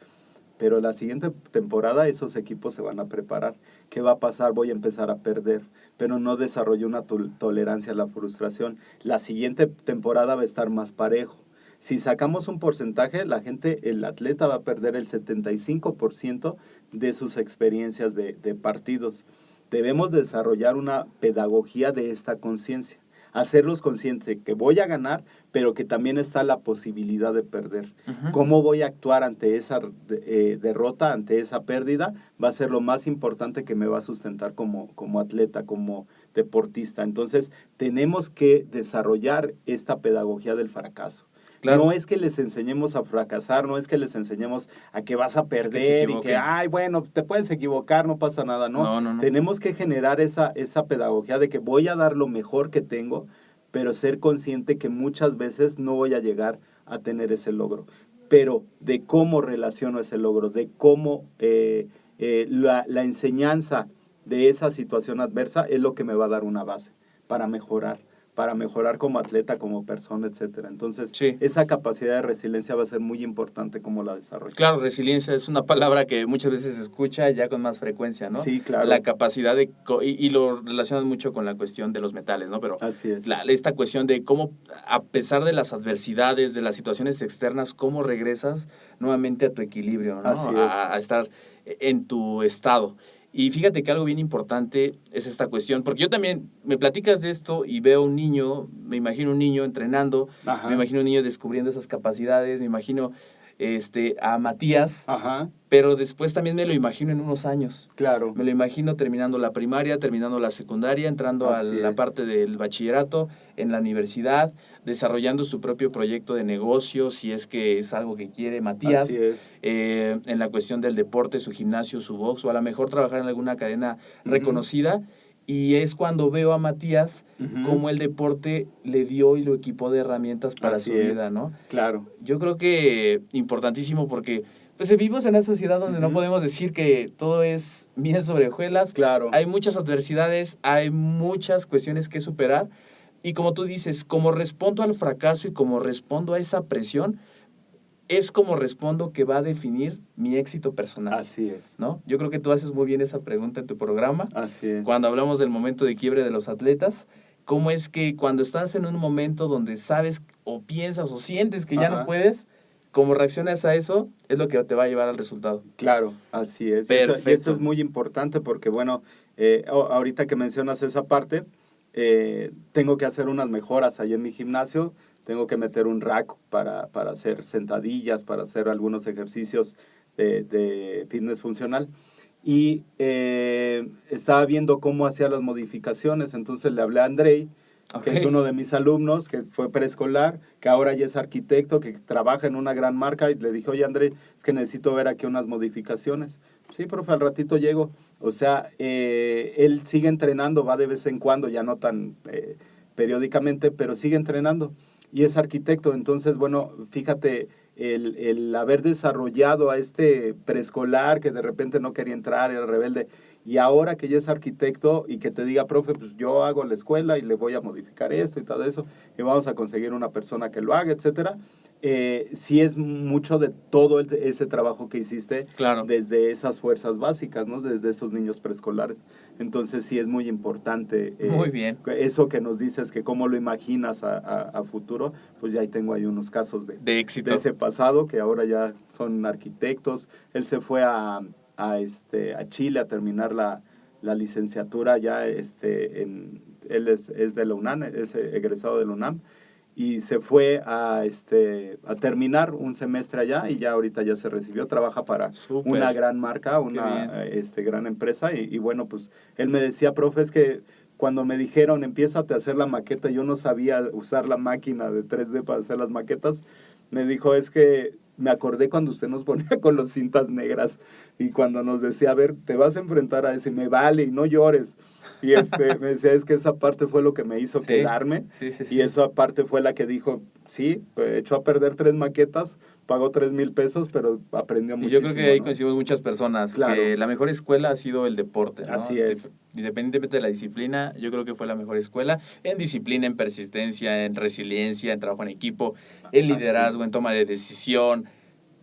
Pero la siguiente temporada esos equipos se van a preparar. ¿Qué va a pasar? Voy a empezar a perder, pero no desarrollé una tolerancia a la frustración. La siguiente temporada va a estar más parejo. Si sacamos un porcentaje, el atleta va a perder el 75% de sus experiencias de partidos. Debemos desarrollar una pedagogía de esta conciencia. Hacerlos conscientes que voy a ganar, pero que también está la posibilidad de perder. Uh-huh. ¿Cómo voy a actuar ante esa derrota, ante esa pérdida? Va a ser lo más importante que me va a sustentar como atleta, como deportista. Entonces, tenemos que desarrollar esta pedagogía del fracaso. Claro. No es que les enseñemos a fracasar, no es que les enseñemos a que vas a perder y que, ay, bueno, te puedes equivocar, no pasa nada, ¿no? No. Tenemos que generar esa pedagogía de que voy a dar lo mejor que tengo, pero ser consciente que muchas veces no voy a llegar a tener ese logro. Pero de cómo relaciono ese logro, de cómo la enseñanza de esa situación adversa es lo que me va a dar una base para mejorar como atleta, como persona, etcétera. Entonces, esa capacidad de resiliencia va a ser muy importante como la desarrollo. Claro, resiliencia es una palabra que muchas veces se escucha ya con más frecuencia, ¿no? Sí, claro. La capacidad de, y lo relacionan mucho con la cuestión de los metales, ¿no? Pero así es. Esta cuestión de cómo, a pesar de las adversidades, de las situaciones externas, cómo regresas nuevamente a tu equilibrio, ¿no? Así es. A estar en tu estado. Y fíjate que algo bien importante es esta cuestión, porque yo también me platicas de esto y veo un niño, me imagino un niño entrenando, Ajá. Me imagino un niño descubriendo esas capacidades, me imagino a Matías, Ajá. Pero después también me lo imagino en unos años. Claro. Me lo imagino terminando la primaria, terminando la secundaria, entrando a la parte del bachillerato, en la universidad, desarrollando su propio proyecto de negocio, si es que es algo que quiere Matías. Así es. En la cuestión del deporte, su gimnasio, su box, o a lo mejor trabajar en alguna cadena reconocida. Y es cuando veo a Matías cómo el deporte le dio y lo equipó de herramientas para su vida, ¿no? Claro. Yo creo que importantísimo porque pues vivimos en una sociedad donde no podemos decir que todo es miel sobre hojuelas. Claro. Hay muchas adversidades, hay muchas cuestiones que superar. Y como tú dices, como respondo al fracaso y como respondo a esa presión, es como respondo que va a definir mi éxito personal. Así es. ¿No? Yo creo que tú haces muy bien esa pregunta en tu programa. Así es. Cuando hablamos del momento de quiebre de los atletas, ¿cómo es que cuando estás en un momento donde sabes o piensas o sientes que ya no puedes, cómo reaccionas a eso es lo que te va a llevar al resultado? Claro, así es. Perfecto. Eso es muy importante porque, bueno, ahorita que mencionas esa parte, tengo que hacer unas mejoras ahí en mi gimnasio. Tengo que meter un rack para hacer sentadillas, para hacer algunos ejercicios de fitness funcional. Y estaba viendo cómo hacía las modificaciones, entonces le hablé a Andrei, que es uno de mis alumnos, que fue preescolar, que ahora ya es arquitecto, que trabaja en una gran marca, y le dije, oye, Andrei, es que necesito ver aquí unas modificaciones. Sí, profe, al ratito llego. O sea, él sigue entrenando, va de vez en cuando, ya no tan periódicamente, pero sigue entrenando. Y es arquitecto, entonces, bueno, fíjate, el haber desarrollado a este preescolar que de repente no quería entrar, era rebelde, y ahora que ya es arquitecto y que te diga, profe, pues yo hago la escuela y le voy a modificar esto y todo eso, y vamos a conseguir una persona que lo haga, etcétera. Sí es mucho de todo ese trabajo que hiciste, claro, desde esas fuerzas básicas, ¿no? Desde esos niños preescolares. Entonces sí es muy importante. Muy bien. Eso que nos dices, que cómo lo imaginas a futuro, pues ya ahí tengo ahí unos casos de éxito. De ese pasado, que ahora ya son arquitectos. Él se fue a Chile a terminar la licenciatura ya, él es de la UNAM, es egresado de la UNAM, y se fue a terminar un semestre allá, y ya ahorita ya se recibió, trabaja para Súper. una gran marca, una gran empresa, y bueno, pues él me decía, profe, es que cuando me dijeron, empiézate a hacer la maqueta, yo no sabía usar la máquina de 3D para hacer las maquetas, me dijo, es que me acordé cuando usted nos ponía con las cintas negras y cuando nos decía, a ver, te vas a enfrentar a eso y me vale y no llores. Y me decía, es que esa parte fue lo que me hizo quedarme. Y esa parte fue la que dijo, sí, echó a perder 3 maquetas, pagó 3,000 pesos, pero aprendió muchísimo. Y yo creo que ahí coincidimos muchas personas, claro, que la mejor escuela ha sido el deporte, ¿no? Así es. Independientemente de la disciplina, yo creo que fue la mejor escuela en disciplina, en persistencia, en resiliencia, en trabajo en equipo, en liderazgo, en toma de decisión.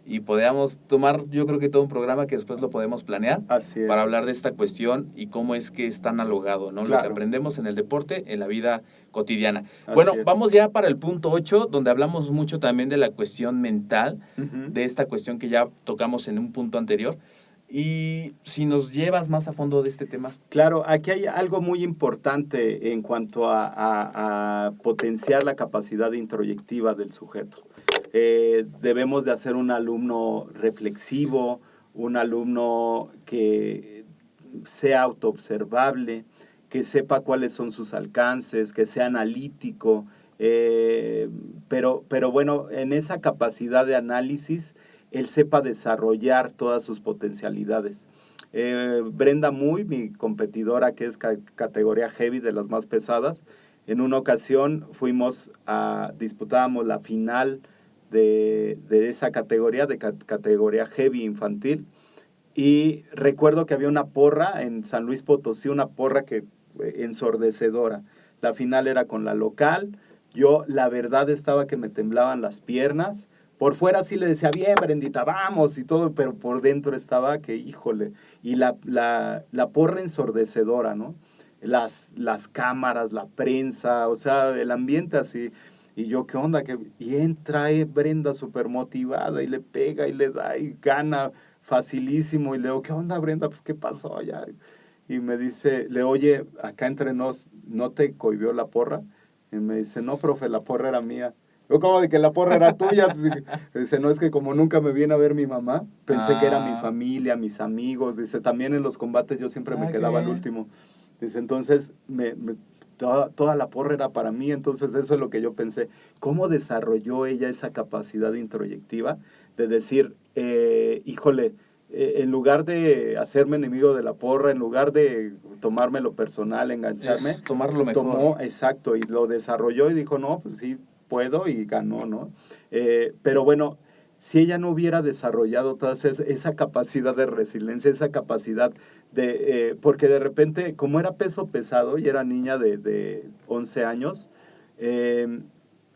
Y podamos tomar, yo creo que todo un programa que después lo podemos planear para hablar de esta cuestión y cómo es que está analogado, ¿no? Claro. Lo que aprendemos en el deporte, en la vida cotidiana. Bueno, vamos ya para el punto 8, donde hablamos mucho también de la cuestión mental, de esta cuestión que ya tocamos en un punto anterior. Y si nos llevas más a fondo de este tema. Claro, aquí hay algo muy importante en cuanto a potenciar la capacidad introyectiva del sujeto. Debemos de hacer un alumno reflexivo, un alumno que sea autoobservable, que sepa cuáles son sus alcances, que sea analítico, pero bueno, en esa capacidad de análisis, él sepa desarrollar todas sus potencialidades. Brenda Muy, mi competidora, que es categoría heavy, de las más pesadas, en una ocasión disputábamos la final de esa categoría, categoría heavy infantil, y recuerdo que había una porra en San Luis Potosí, una porra ensordecedora. La final era con la local. Yo, la verdad, estaba que me temblaban las piernas. Por fuera sí le decía, bien, Brendita, vamos, y todo, pero por dentro estaba que, híjole, y la porra ensordecedora, ¿no? Las cámaras, la prensa, o sea, el ambiente así. Y yo, ¿qué onda? Y entra Brenda súper motivada y le pega y le da y gana facilísimo. Y le digo, ¿qué onda, Brenda? Pues, ¿qué pasó allá? Y me dice, oye, acá entre nos, ¿no te cohibió la porra? Y me dice, no, profe, la porra era mía. Yo, como de que la porra era tuya. Pues, dice, no, es que como nunca me viene a ver mi mamá, pensé que era mi familia, mis amigos. Dice, también en los combates yo siempre me quedaba al último. Dice, entonces, toda la porra era para mí. Entonces, eso es lo que yo pensé. ¿Cómo desarrolló ella esa capacidad introyectiva de decir, híjole, en lugar de hacerme enemigo de la porra, en lugar de tomármelo personal, engancharme, tomarlo mejor. Exacto, y lo desarrolló y dijo, no, pues sí, puedo, y ganó, ¿no? Pero bueno, si ella no hubiera desarrollado toda esa capacidad de resiliencia, esa capacidad porque de repente, como era peso pesado y era niña de 11 años,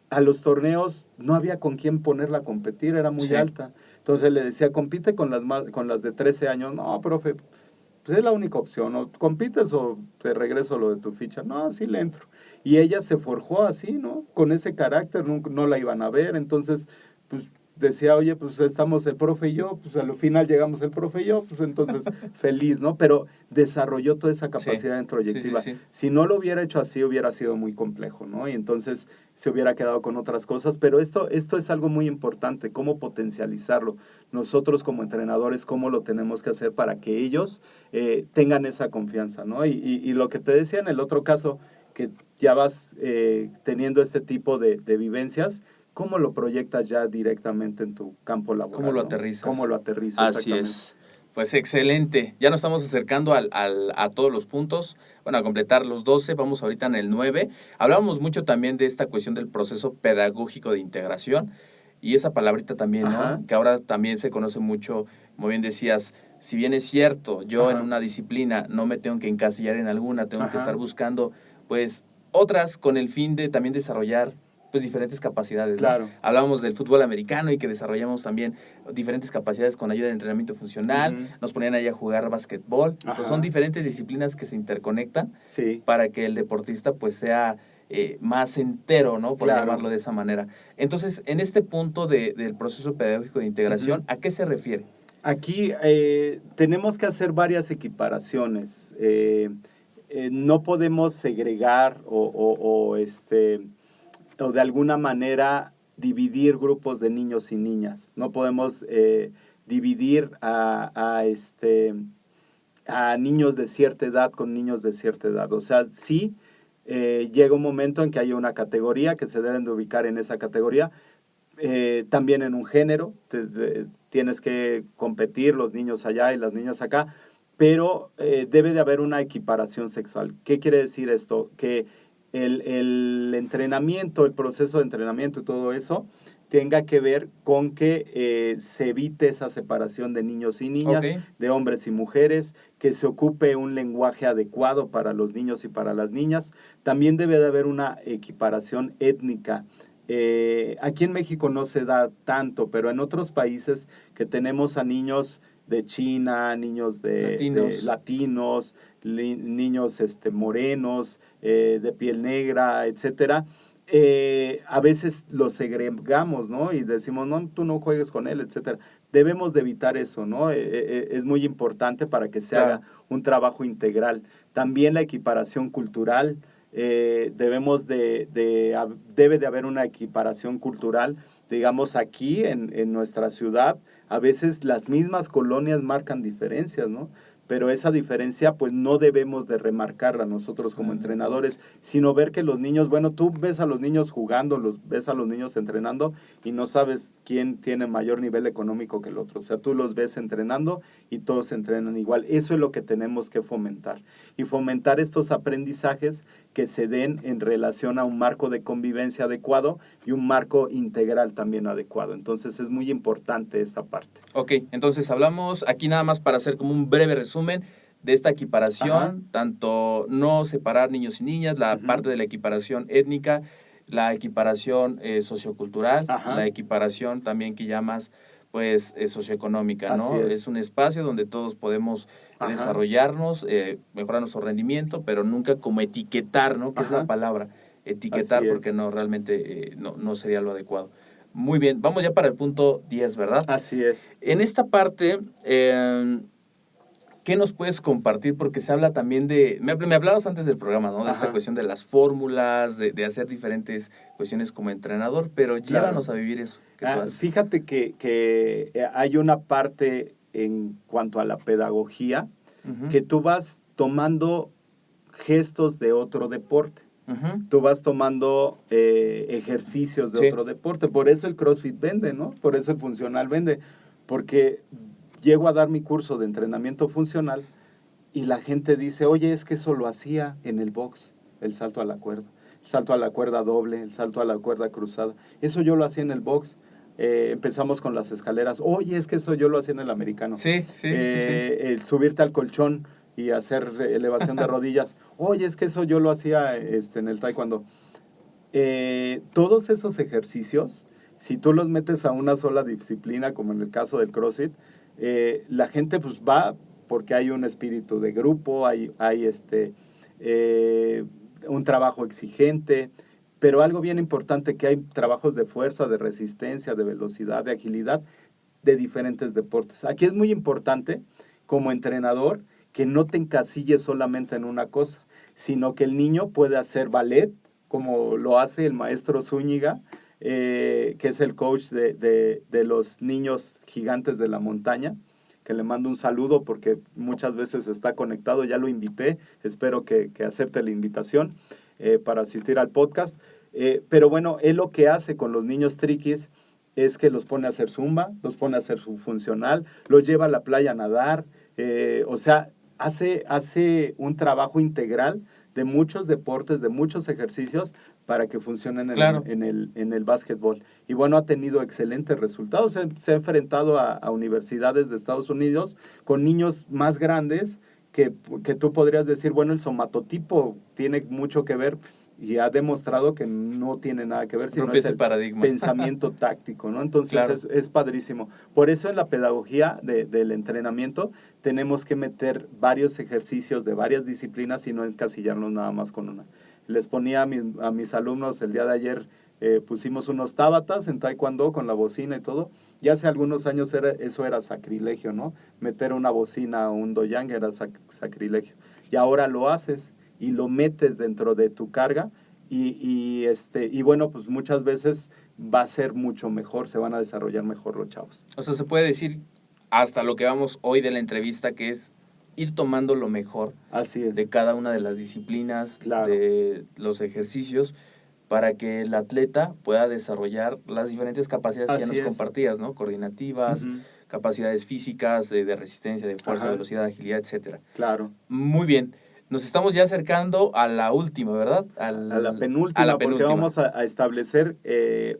a los torneos no había con quién ponerla a competir, era muy alta. Entonces le decía, compite con las de 13 años. No, profe, pues es la única opción. O compites o te regreso lo de tu ficha. No, sí le entro. Y ella se forjó así, ¿no? Con ese carácter, no la iban a ver. Entonces, pues decía, oye, pues estamos el profe y yo, pues al final llegamos el profe y yo, pues entonces feliz, ¿no? Pero desarrolló toda esa capacidad introyectiva. Sí. Si no lo hubiera hecho así, hubiera sido muy complejo, ¿no? Y entonces se hubiera quedado con otras cosas. Pero esto es algo muy importante, cómo potencializarlo. Nosotros como entrenadores, cómo lo tenemos que hacer para que ellos tengan esa confianza, ¿no? Y lo que te decía en el otro caso, que ya vas teniendo este tipo de vivencias, ¿cómo lo proyectas ya directamente en tu campo laboral? ¿Cómo lo aterrizas? ¿Cómo lo aterrizas? Así es. Pues excelente. Ya nos estamos acercando a todos los puntos. Bueno, a completar los 12, vamos ahorita en el 9. Hablábamos mucho también de esta cuestión del proceso pedagógico de integración. Y esa palabrita también, Ajá. ¿no? Que ahora también se conoce mucho, como bien decías, si bien es cierto, yo Ajá. en una disciplina no me tengo que encasillar en alguna, tengo que Ajá. estar buscando, pues, otras con el fin de también desarrollar, pues, diferentes capacidades, ¿no? Claro. Hablábamos del fútbol americano y que desarrollamos también diferentes capacidades con ayuda de entrenamiento funcional, Ujú. nos ponían ahí a jugar básquetbol, Ajá. entonces son diferentes disciplinas que se interconectan Sí. para que el deportista, pues, sea más entero, ¿no? Por Claro. llamarlo de esa manera. Entonces, en este punto del proceso pedagógico de integración, Ujú. ¿a qué se refiere? Aquí tenemos que hacer varias equiparaciones. No podemos segregar o de alguna manera dividir grupos de niños y niñas. No podemos dividir a niños de cierta edad con niños de cierta edad. O sea, sí llega un momento en que hay una categoría que se deben de ubicar en esa categoría. También en un género, tienes que competir los niños allá y las niñas acá, pero debe de haber una equiparación sexual. ¿Qué quiere decir esto? Que el entrenamiento, el proceso de entrenamiento y todo eso tenga que ver con que se evite esa separación de niños y niñas, Ok. de hombres y mujeres, que se ocupe un lenguaje adecuado para los niños y para las niñas. También debe de haber una equiparación étnica. Aquí en México no se da tanto, pero en otros países que tenemos a niños de China, niños de latinos, niños morenos, de piel negra, etcétera, a veces los segregamos, ¿no? Y decimos, no, tú no juegues con él, etcétera. Debemos de evitar eso, ¿no? Es muy importante para que se haga un trabajo integral. También la equiparación cultural. Debe de haber una equiparación cultural. Digamos, aquí en nuestra ciudad, a veces las mismas colonias marcan diferencias, ¿no? Pero esa diferencia, pues no debemos de remarcarla nosotros como entrenadores, sino ver que los niños, bueno, tú ves a los niños jugando, ves a los niños entrenando y no sabes quién tiene mayor nivel económico que el otro. O sea, tú los ves entrenando y todos entrenan igual. Eso es lo que tenemos que fomentar. Y fomentar estos aprendizajes que se den en relación a un marco de convivencia adecuado y un marco integral también adecuado. Entonces es muy importante esta parte. Ok, entonces hablamos aquí nada más para hacer como un breve resumen de esta equiparación, Ajá. tanto no separar niños y niñas, la Ujú. parte de la equiparación étnica, la equiparación sociocultural, Ajá. la equiparación también que llamas pues socioeconómica, ¿no? Así es. Es un espacio donde todos podemos Ajá. desarrollarnos, mejorar nuestro rendimiento, pero nunca como etiquetar, ¿no? Que es Ajá. la palabra, etiquetar, Así es. porque no, realmente no sería lo adecuado. Muy bien, vamos ya para el punto 10, ¿verdad? Así es. En esta parte, ¿qué nos puedes compartir? Porque se habla también de... Me hablabas antes del programa, ¿no? De esta Ajá. cuestión de las fórmulas, de hacer diferentes cuestiones como entrenador, pero Claro. llévanos a vivir eso. ¿Qué tú haces? Fíjate que hay una parte en cuanto a la pedagogía Ujú, que tú vas tomando gestos de otro deporte. ujú. Tú vas tomando ejercicios de Sí. otro deporte. Por eso el CrossFit vende, ¿no? Por eso el funcional vende. Porque llego a dar mi curso de entrenamiento funcional y la gente dice, oye, es que eso lo hacía en el box, el salto a la cuerda. El salto a la cuerda doble, el salto a la cuerda cruzada. Eso yo lo hacía en el box. Empezamos con las escaleras. Oye, es que eso yo lo hacía en el americano. Sí, sí. El subirte al colchón y hacer elevación de rodillas. Oye, es que eso yo lo hacía en el taekwondo. Todos esos ejercicios, si tú los metes a una sola disciplina, como en el caso del CrossFit, la gente pues va porque hay un espíritu de grupo, hay un trabajo exigente, pero algo bien importante que hay trabajos de fuerza, de resistencia, de velocidad, de agilidad, de diferentes deportes. Aquí es muy importante, como entrenador, que no te encasilles solamente en una cosa, sino que el niño puede hacer ballet, como lo hace el maestro Zúñiga, que es el coach de los niños gigantes de la montaña, que le mando un saludo porque muchas veces está conectado, ya lo invité, espero que acepte la invitación para asistir al podcast. Pero bueno, él lo que hace con los niños triquis es que los pone a hacer zumba, los pone a hacer su funcional, los lleva a la playa a nadar, o sea, hace un trabajo integral de muchos deportes, de muchos ejercicios, para que funcionen Claro. en el básquetbol. Y bueno, ha tenido excelentes resultados. Se ha enfrentado a universidades de Estados Unidos con niños más grandes que tú podrías decir, bueno, el somatotipo tiene mucho que ver, y ha demostrado que no tiene nada que ver, sino Rompe es ese el paradigma. pensamiento táctico, ¿no? Entonces Claro. es padrísimo. Por eso en la pedagogía del entrenamiento tenemos que meter varios ejercicios de varias disciplinas y no encasillarnos nada más con una. Les ponía a mis alumnos el día de ayer, pusimos unos tábatas en taekwondo con la bocina y todo. Ya hace algunos años eso era sacrilegio, ¿no? Meter una bocina o un doyang era sacrilegio. Y ahora lo haces y lo metes dentro de tu carga y bueno, pues muchas veces va a ser mucho mejor, se van a desarrollar mejor los chavos. O sea, se puede decir hasta lo que vamos hoy de la entrevista, que es ir tomando lo mejor Así es. de cada una de las disciplinas, Claro. de los ejercicios, para que el atleta pueda desarrollar las diferentes capacidades que ya Así nos es. compartías, ¿no? Coordinativas, Ujú. capacidades físicas, de resistencia, de fuerza, Ajá. velocidad, agilidad, etcétera. Claro. Muy bien. Nos estamos ya acercando a la última, ¿verdad? A la penúltima, porque vamos a establecer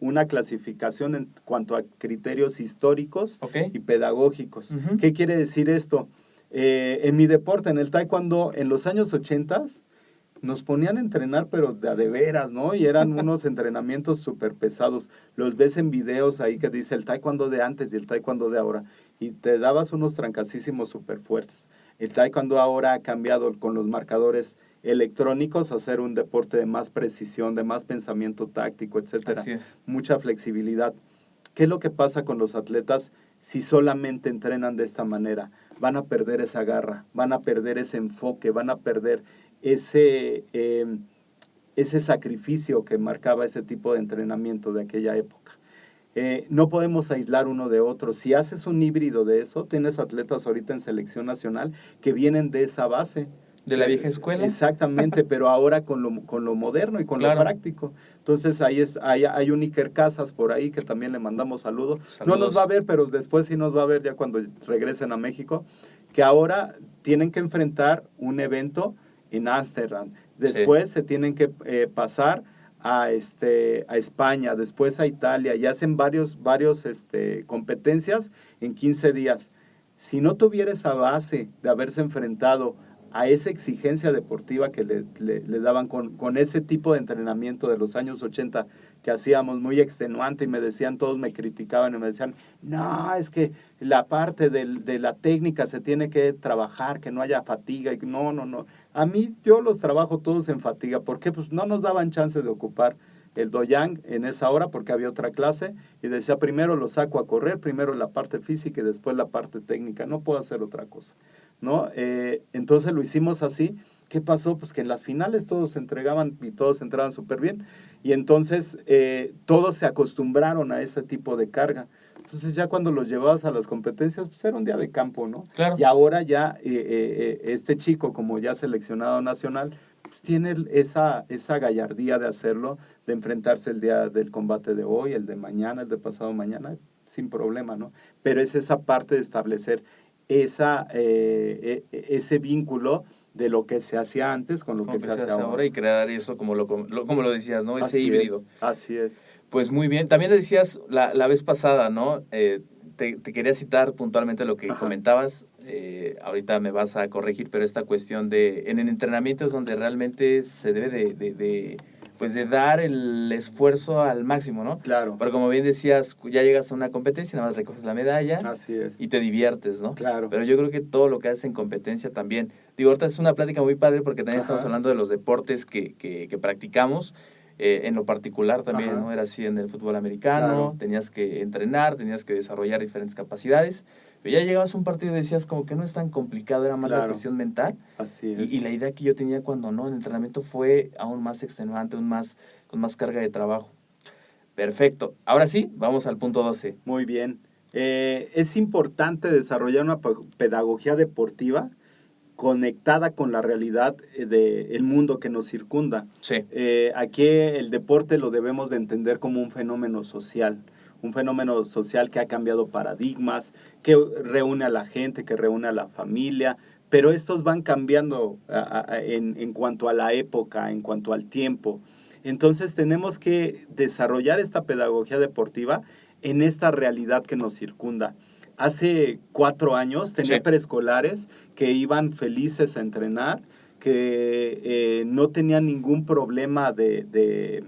una clasificación en cuanto a criterios históricos Ok. y pedagógicos. Ujú. ¿Qué quiere decir esto? En mi deporte, en el taekwondo, en los años 80 nos ponían a entrenar, pero de veras, ¿no? Y eran unos entrenamientos súper pesados. Los ves en videos ahí que dice el taekwondo de antes y el taekwondo de ahora. Y te dabas unos trancasísimos súper fuertes. El taekwondo ahora ha cambiado con los marcadores electrónicos a ser un deporte de más precisión, de más pensamiento táctico, etcétera. Así es. Mucha flexibilidad. ¿Qué es lo que pasa con los atletas si solamente entrenan de esta manera? Van a perder esa garra, van a perder ese enfoque, van a perder ese sacrificio que marcaba ese tipo de entrenamiento de aquella época. No podemos aislar uno de otro. Si haces un híbrido de eso, tienes atletas ahorita en selección nacional que vienen de esa base. ¿De la vieja escuela? Exactamente, pero ahora con lo moderno y con Claro. lo práctico. Entonces hay un Iker Casas por ahí que también le mandamos saludos. No nos va a ver, pero después sí nos va a ver ya cuando regresen a México, que ahora tienen que enfrentar un evento en Ámsterdam. Después se tienen que pasar a España, después a Italia, y hacen varios competencias en 15 días. Si no tuviera esa base de haberse enfrentado a esa exigencia deportiva que le daban con ese tipo de entrenamiento de los años 80 que hacíamos, muy extenuante, y me decían, todos me criticaban y me decían, no, es que la parte de la técnica se tiene que trabajar, que no haya fatiga. Y no. A mí yo los trabajo todos en fatiga, porque pues no nos daban chance de ocupar el doyang en esa hora porque había otra clase, y decía, primero lo saco a correr, primero la parte física y después la parte técnica, no puedo hacer otra cosa, ¿no? Entonces lo hicimos así. ¿Qué pasó? Pues que en las finales todos se entregaban y todos entraban súper bien, y entonces todos se acostumbraron a ese tipo de carga. Entonces ya cuando los llevabas a las competencias, pues era un día de campo, ¿no? Claro. Y ahora ya este chico, como ya seleccionado nacional, pues tiene esa gallardía de hacerlo, de enfrentarse el día del combate de hoy, el de mañana, el de pasado mañana, sin problema, ¿no? Pero es esa parte de establecer ese vínculo de lo que se hacía antes con lo que se hace ahora. Y crear eso, como lo decías, ¿no? Ese Así híbrido. Así es. Pues muy bien. También le decías la vez pasada, ¿no? Te quería citar puntualmente lo que comentabas. Ahorita me vas a corregir, pero esta cuestión en el entrenamiento es donde realmente se debe de dar el esfuerzo al máximo, ¿no? Claro. Pero como bien decías, ya llegas a una competencia, nada más recoges la medalla. Así es. Y te diviertes, ¿no? Claro. Pero yo creo que todo lo que haces en competencia también. Digo, ahorita es una plática muy padre porque también estamos hablando de los deportes que practicamos. En lo particular también, ¿no? Era así en el fútbol americano, Claro. Tenías que entrenar, tenías que desarrollar diferentes capacidades, pero ya llegabas a un partido y decías como que no es tan complicado, era más la cuestión mental. Así es. Y la idea que yo tenía cuando el entrenamiento fue aún más extenuante, con más carga de trabajo. Perfecto. Ahora sí, vamos al punto 12. Muy bien. Es importante desarrollar una pedagogía deportiva conectada con la realidad del mundo que nos circunda. Sí. Aquí el deporte lo debemos de entender como un fenómeno social que ha cambiado paradigmas, que reúne a la gente, que reúne a la familia, pero estos van cambiando en cuanto a la época, en cuanto al tiempo. Entonces tenemos que desarrollar esta pedagogía deportiva en esta realidad que nos circunda. Hace 4 años tenía preescolares que iban felices a entrenar, que no tenían ningún problema de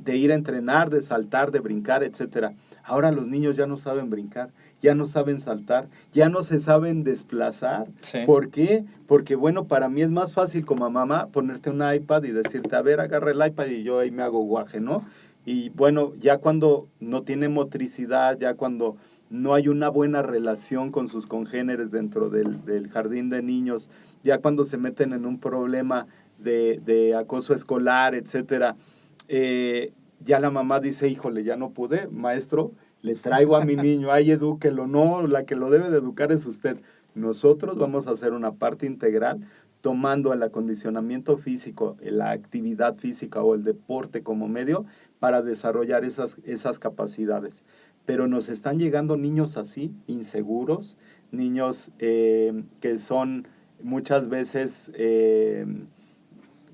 ir a entrenar, de saltar, de brincar, etcétera. Ahora los niños ya no saben brincar, ya no saben saltar, ya no se saben desplazar. Sí. ¿Por qué? Porque, bueno, para mí es más fácil como mamá ponerte un iPad y decirte, a ver, agarra el iPad y yo ahí me hago guaje, ¿no? Y bueno, ya cuando no tiene motricidad, ya cuando no hay una buena relación con sus congéneres dentro del jardín de niños, ya cuando se meten en un problema de acoso escolar, etcétera, ya la mamá dice, híjole, ya no pude, maestro, le traigo a mi niño, ay, edúquelo. No, la que lo debe de educar es usted. Nosotros vamos a hacer una parte integral tomando el acondicionamiento físico, la actividad física o el deporte como medio para desarrollar esas capacidades. Pero nos están llegando niños así, inseguros, niños que son muchas veces...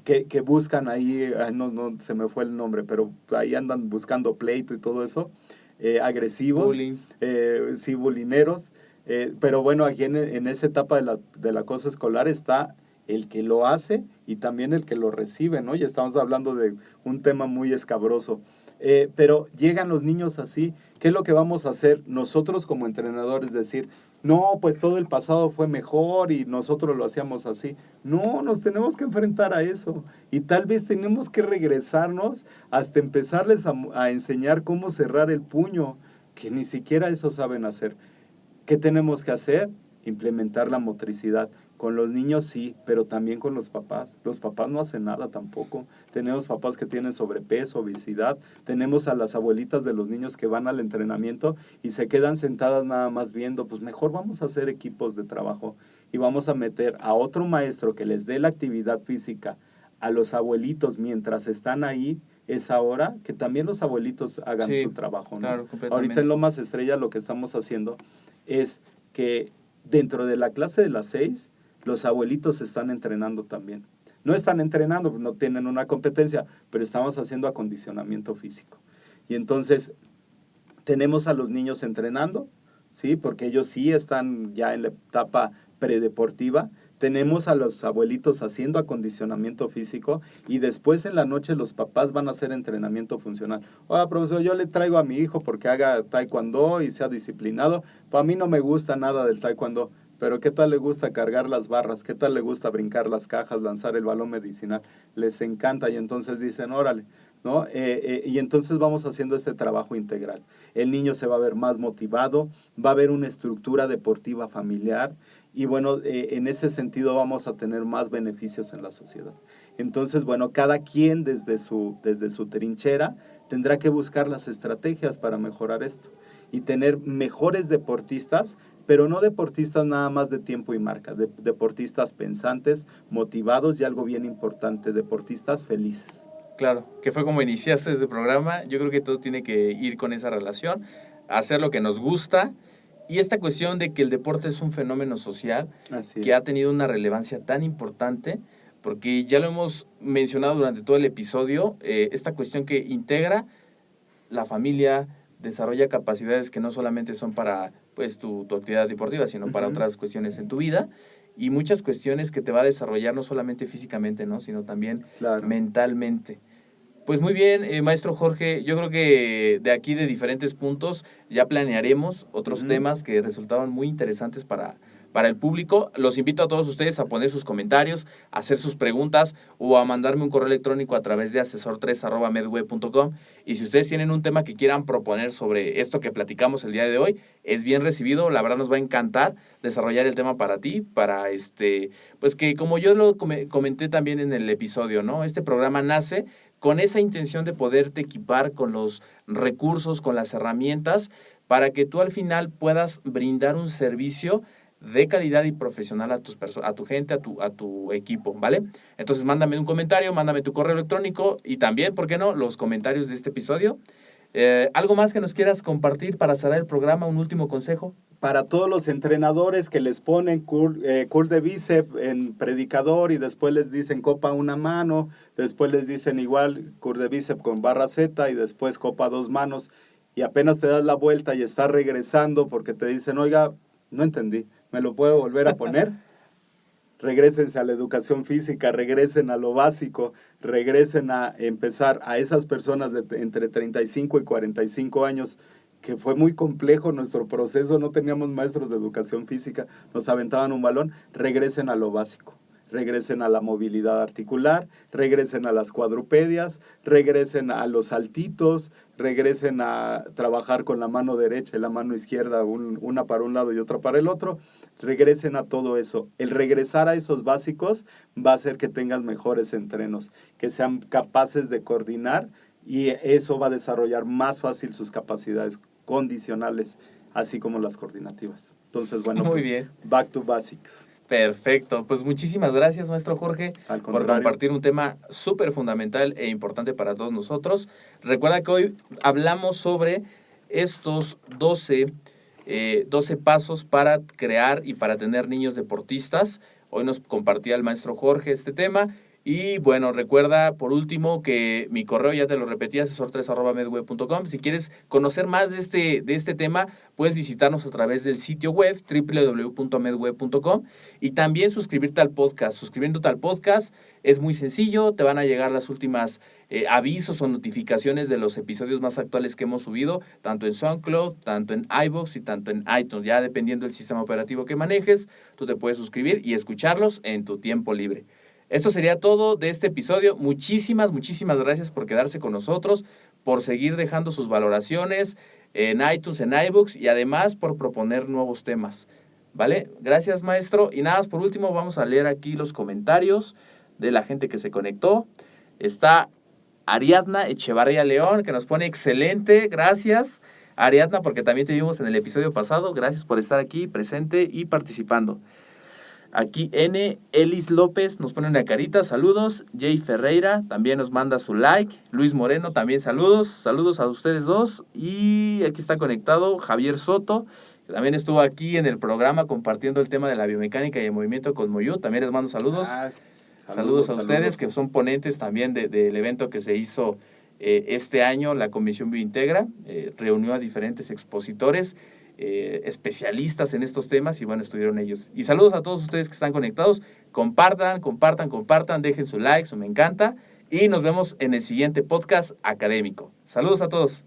Que buscan ahí, no se me fue el nombre, pero ahí andan buscando pleito y todo eso, agresivos, Bullying. Sí, bulineros, pero bueno, aquí en esa etapa del acoso escolar está el que lo hace y también el que lo recibe, ¿no? Y estamos hablando de un tema muy escabroso. Pero llegan los niños así, ¿qué es lo que vamos a hacer nosotros como entrenadores? Decir, no, pues todo el pasado fue mejor y nosotros lo hacíamos así. No, nos tenemos que enfrentar a eso y tal vez tenemos que regresarnos hasta empezarles a enseñar cómo cerrar el puño, que ni siquiera eso saben hacer. ¿Qué tenemos que hacer? Implementar la motricidad. Con los niños sí, pero también con los papás. Los papás no hacen nada tampoco. Tenemos papás que tienen sobrepeso, obesidad. Tenemos a las abuelitas de los niños que van al entrenamiento y se quedan sentadas nada más viendo. Pues mejor vamos a hacer equipos de trabajo y vamos a meter a otro maestro que les dé la actividad física a los abuelitos mientras están ahí. Es ahora que también los abuelitos hagan su trabajo, ¿no? Claro, completamente. Ahorita en Lomas Estrella lo que estamos haciendo es que dentro de la clase de las 6, los abuelitos están entrenando también. No están entrenando, no tienen una competencia, pero estamos haciendo acondicionamiento físico. Y entonces tenemos a los niños entrenando, ¿sí? Porque ellos sí están ya en la etapa predeportiva. Tenemos a los abuelitos haciendo acondicionamiento físico y después en la noche los papás van a hacer entrenamiento funcional. Oiga, profesor, yo le traigo a mi hijo porque haga taekwondo y sea disciplinado. Pues a mí no me gusta nada del taekwondo, pero ¿qué tal le gusta cargar las barras? ¿Qué tal le gusta brincar las cajas, lanzar el balón medicinal? Les encanta y entonces dicen, órale, ¿no? Y entonces vamos haciendo este trabajo integral. El niño se va a ver más motivado, va a haber una estructura deportiva familiar y bueno, en ese sentido vamos a tener más beneficios en la sociedad. Entonces, bueno, cada quien desde su trinchera tendrá que buscar las estrategias para mejorar esto y tener mejores deportistas, pero no deportistas nada más de tiempo y marca, deportistas pensantes, motivados y algo bien importante, deportistas felices. Claro, que fue como iniciaste este programa. Yo creo que todo tiene que ir con esa relación, hacer lo que nos gusta. Y esta cuestión de que el deporte es un fenómeno social que ha tenido una relevancia tan importante, porque ya lo hemos mencionado durante todo el episodio, esta cuestión que integra la familia, desarrolla capacidades que no solamente son para pues, tu actividad deportiva, sino para otras cuestiones en tu vida, y muchas cuestiones que te va a desarrollar no solamente físicamente, ¿no? Sino también mentalmente. Pues muy bien, maestro Jorge, yo creo que de aquí de diferentes puntos ya planearemos otros temas que resultaban muy interesantes para el público. Los invito a todos ustedes a poner sus comentarios, a hacer sus preguntas o a mandarme un correo electrónico a través de asesor3@medweb.com. Y si ustedes tienen un tema que quieran proponer sobre esto que platicamos el día de hoy, es bien recibido. La verdad nos va a encantar desarrollar el tema para ti, para pues que como yo lo comenté también en el episodio, ¿no? Este programa nace con esa intención de poderte equipar con los recursos, con las herramientas, para que tú al final puedas brindar un servicio de calidad y profesional a tu gente, a tu equipo, ¿vale? Entonces mándame un comentario, mándame tu correo electrónico y también, ¿por qué no?, los comentarios de este episodio. ¿Algo más que nos quieras compartir para cerrar el programa? ¿Un último consejo? Para todos los entrenadores que les ponen curl de bíceps en predicador y después les dicen copa una mano, después les dicen igual curl de bíceps con barra Z y después copa 2 manos, y apenas te das la vuelta y estás regresando porque te dicen, oiga, no entendí, ¿me lo puedo volver a poner? Regrésense a la educación física, regresen a lo básico, regresen a empezar a esas personas de entre 35 y 45 años, que fue muy complejo nuestro proceso, no teníamos maestros de educación física, nos aventaban un balón, regresen a lo básico, regresen a la movilidad articular, regresen a las cuadrupedias, regresen a los saltitos, regresen a trabajar con la mano derecha y la mano izquierda, una para un lado y otra para el otro, regresen a todo eso. El regresar a esos básicos va a hacer que tengas mejores entrenos, que sean capaces de coordinar, y eso va a desarrollar más fácil sus capacidades condicionales, así como las coordinativas. Entonces, bueno, Muy pues, bien. Back to basics. Perfecto. Pues muchísimas gracias, maestro Jorge, Al por contrario. compartir un tema súper fundamental e importante para todos nosotros. Recuerda que hoy hablamos sobre estos 12 pasos para crear y para tener niños deportistas. Hoy nos compartía el maestro Jorge este tema. Y bueno, recuerda por último que mi correo, ya te lo repetí, asesor3@medweb.com. Si quieres conocer más de este tema, puedes visitarnos a través del sitio web www.medweb.com y también suscribirte al podcast. Suscribiéndote al podcast es muy sencillo, te van a llegar las últimas avisos o notificaciones de los episodios más actuales que hemos subido, tanto en SoundCloud, tanto en iVoox y tanto en iTunes. Ya dependiendo del sistema operativo que manejes, tú te puedes suscribir y escucharlos en tu tiempo libre. Esto sería todo de este episodio. Muchísimas gracias por quedarse con nosotros, por seguir dejando sus valoraciones en iTunes, en iVoox y además por proponer nuevos temas. ¿Vale? Gracias, maestro. Y nada más, por último, vamos a leer aquí los comentarios de la gente que se conectó. Está Ariadna Echevarría León, que nos pone excelente. Gracias, Ariadna, porque también te vimos en el episodio pasado. Gracias por estar aquí presente y participando. Aquí Elis López nos pone una carita, saludos. Jay Ferreira también nos manda su like. Luis Moreno también saludos a ustedes dos. Y aquí está conectado Javier Soto, que también estuvo aquí en el programa compartiendo el tema de la biomecánica y el movimiento con Moyú. También les mando saludos. Saludos a ustedes, que son ponentes también del evento que se hizo este año. La Comisión Biointegra reunió a diferentes expositores, especialistas en estos temas, y bueno, estuvieron ellos. Y saludos a todos ustedes que están conectados. Compartan, dejen su like, su me encanta, y nos vemos en el siguiente podcast académico. Saludos a todos.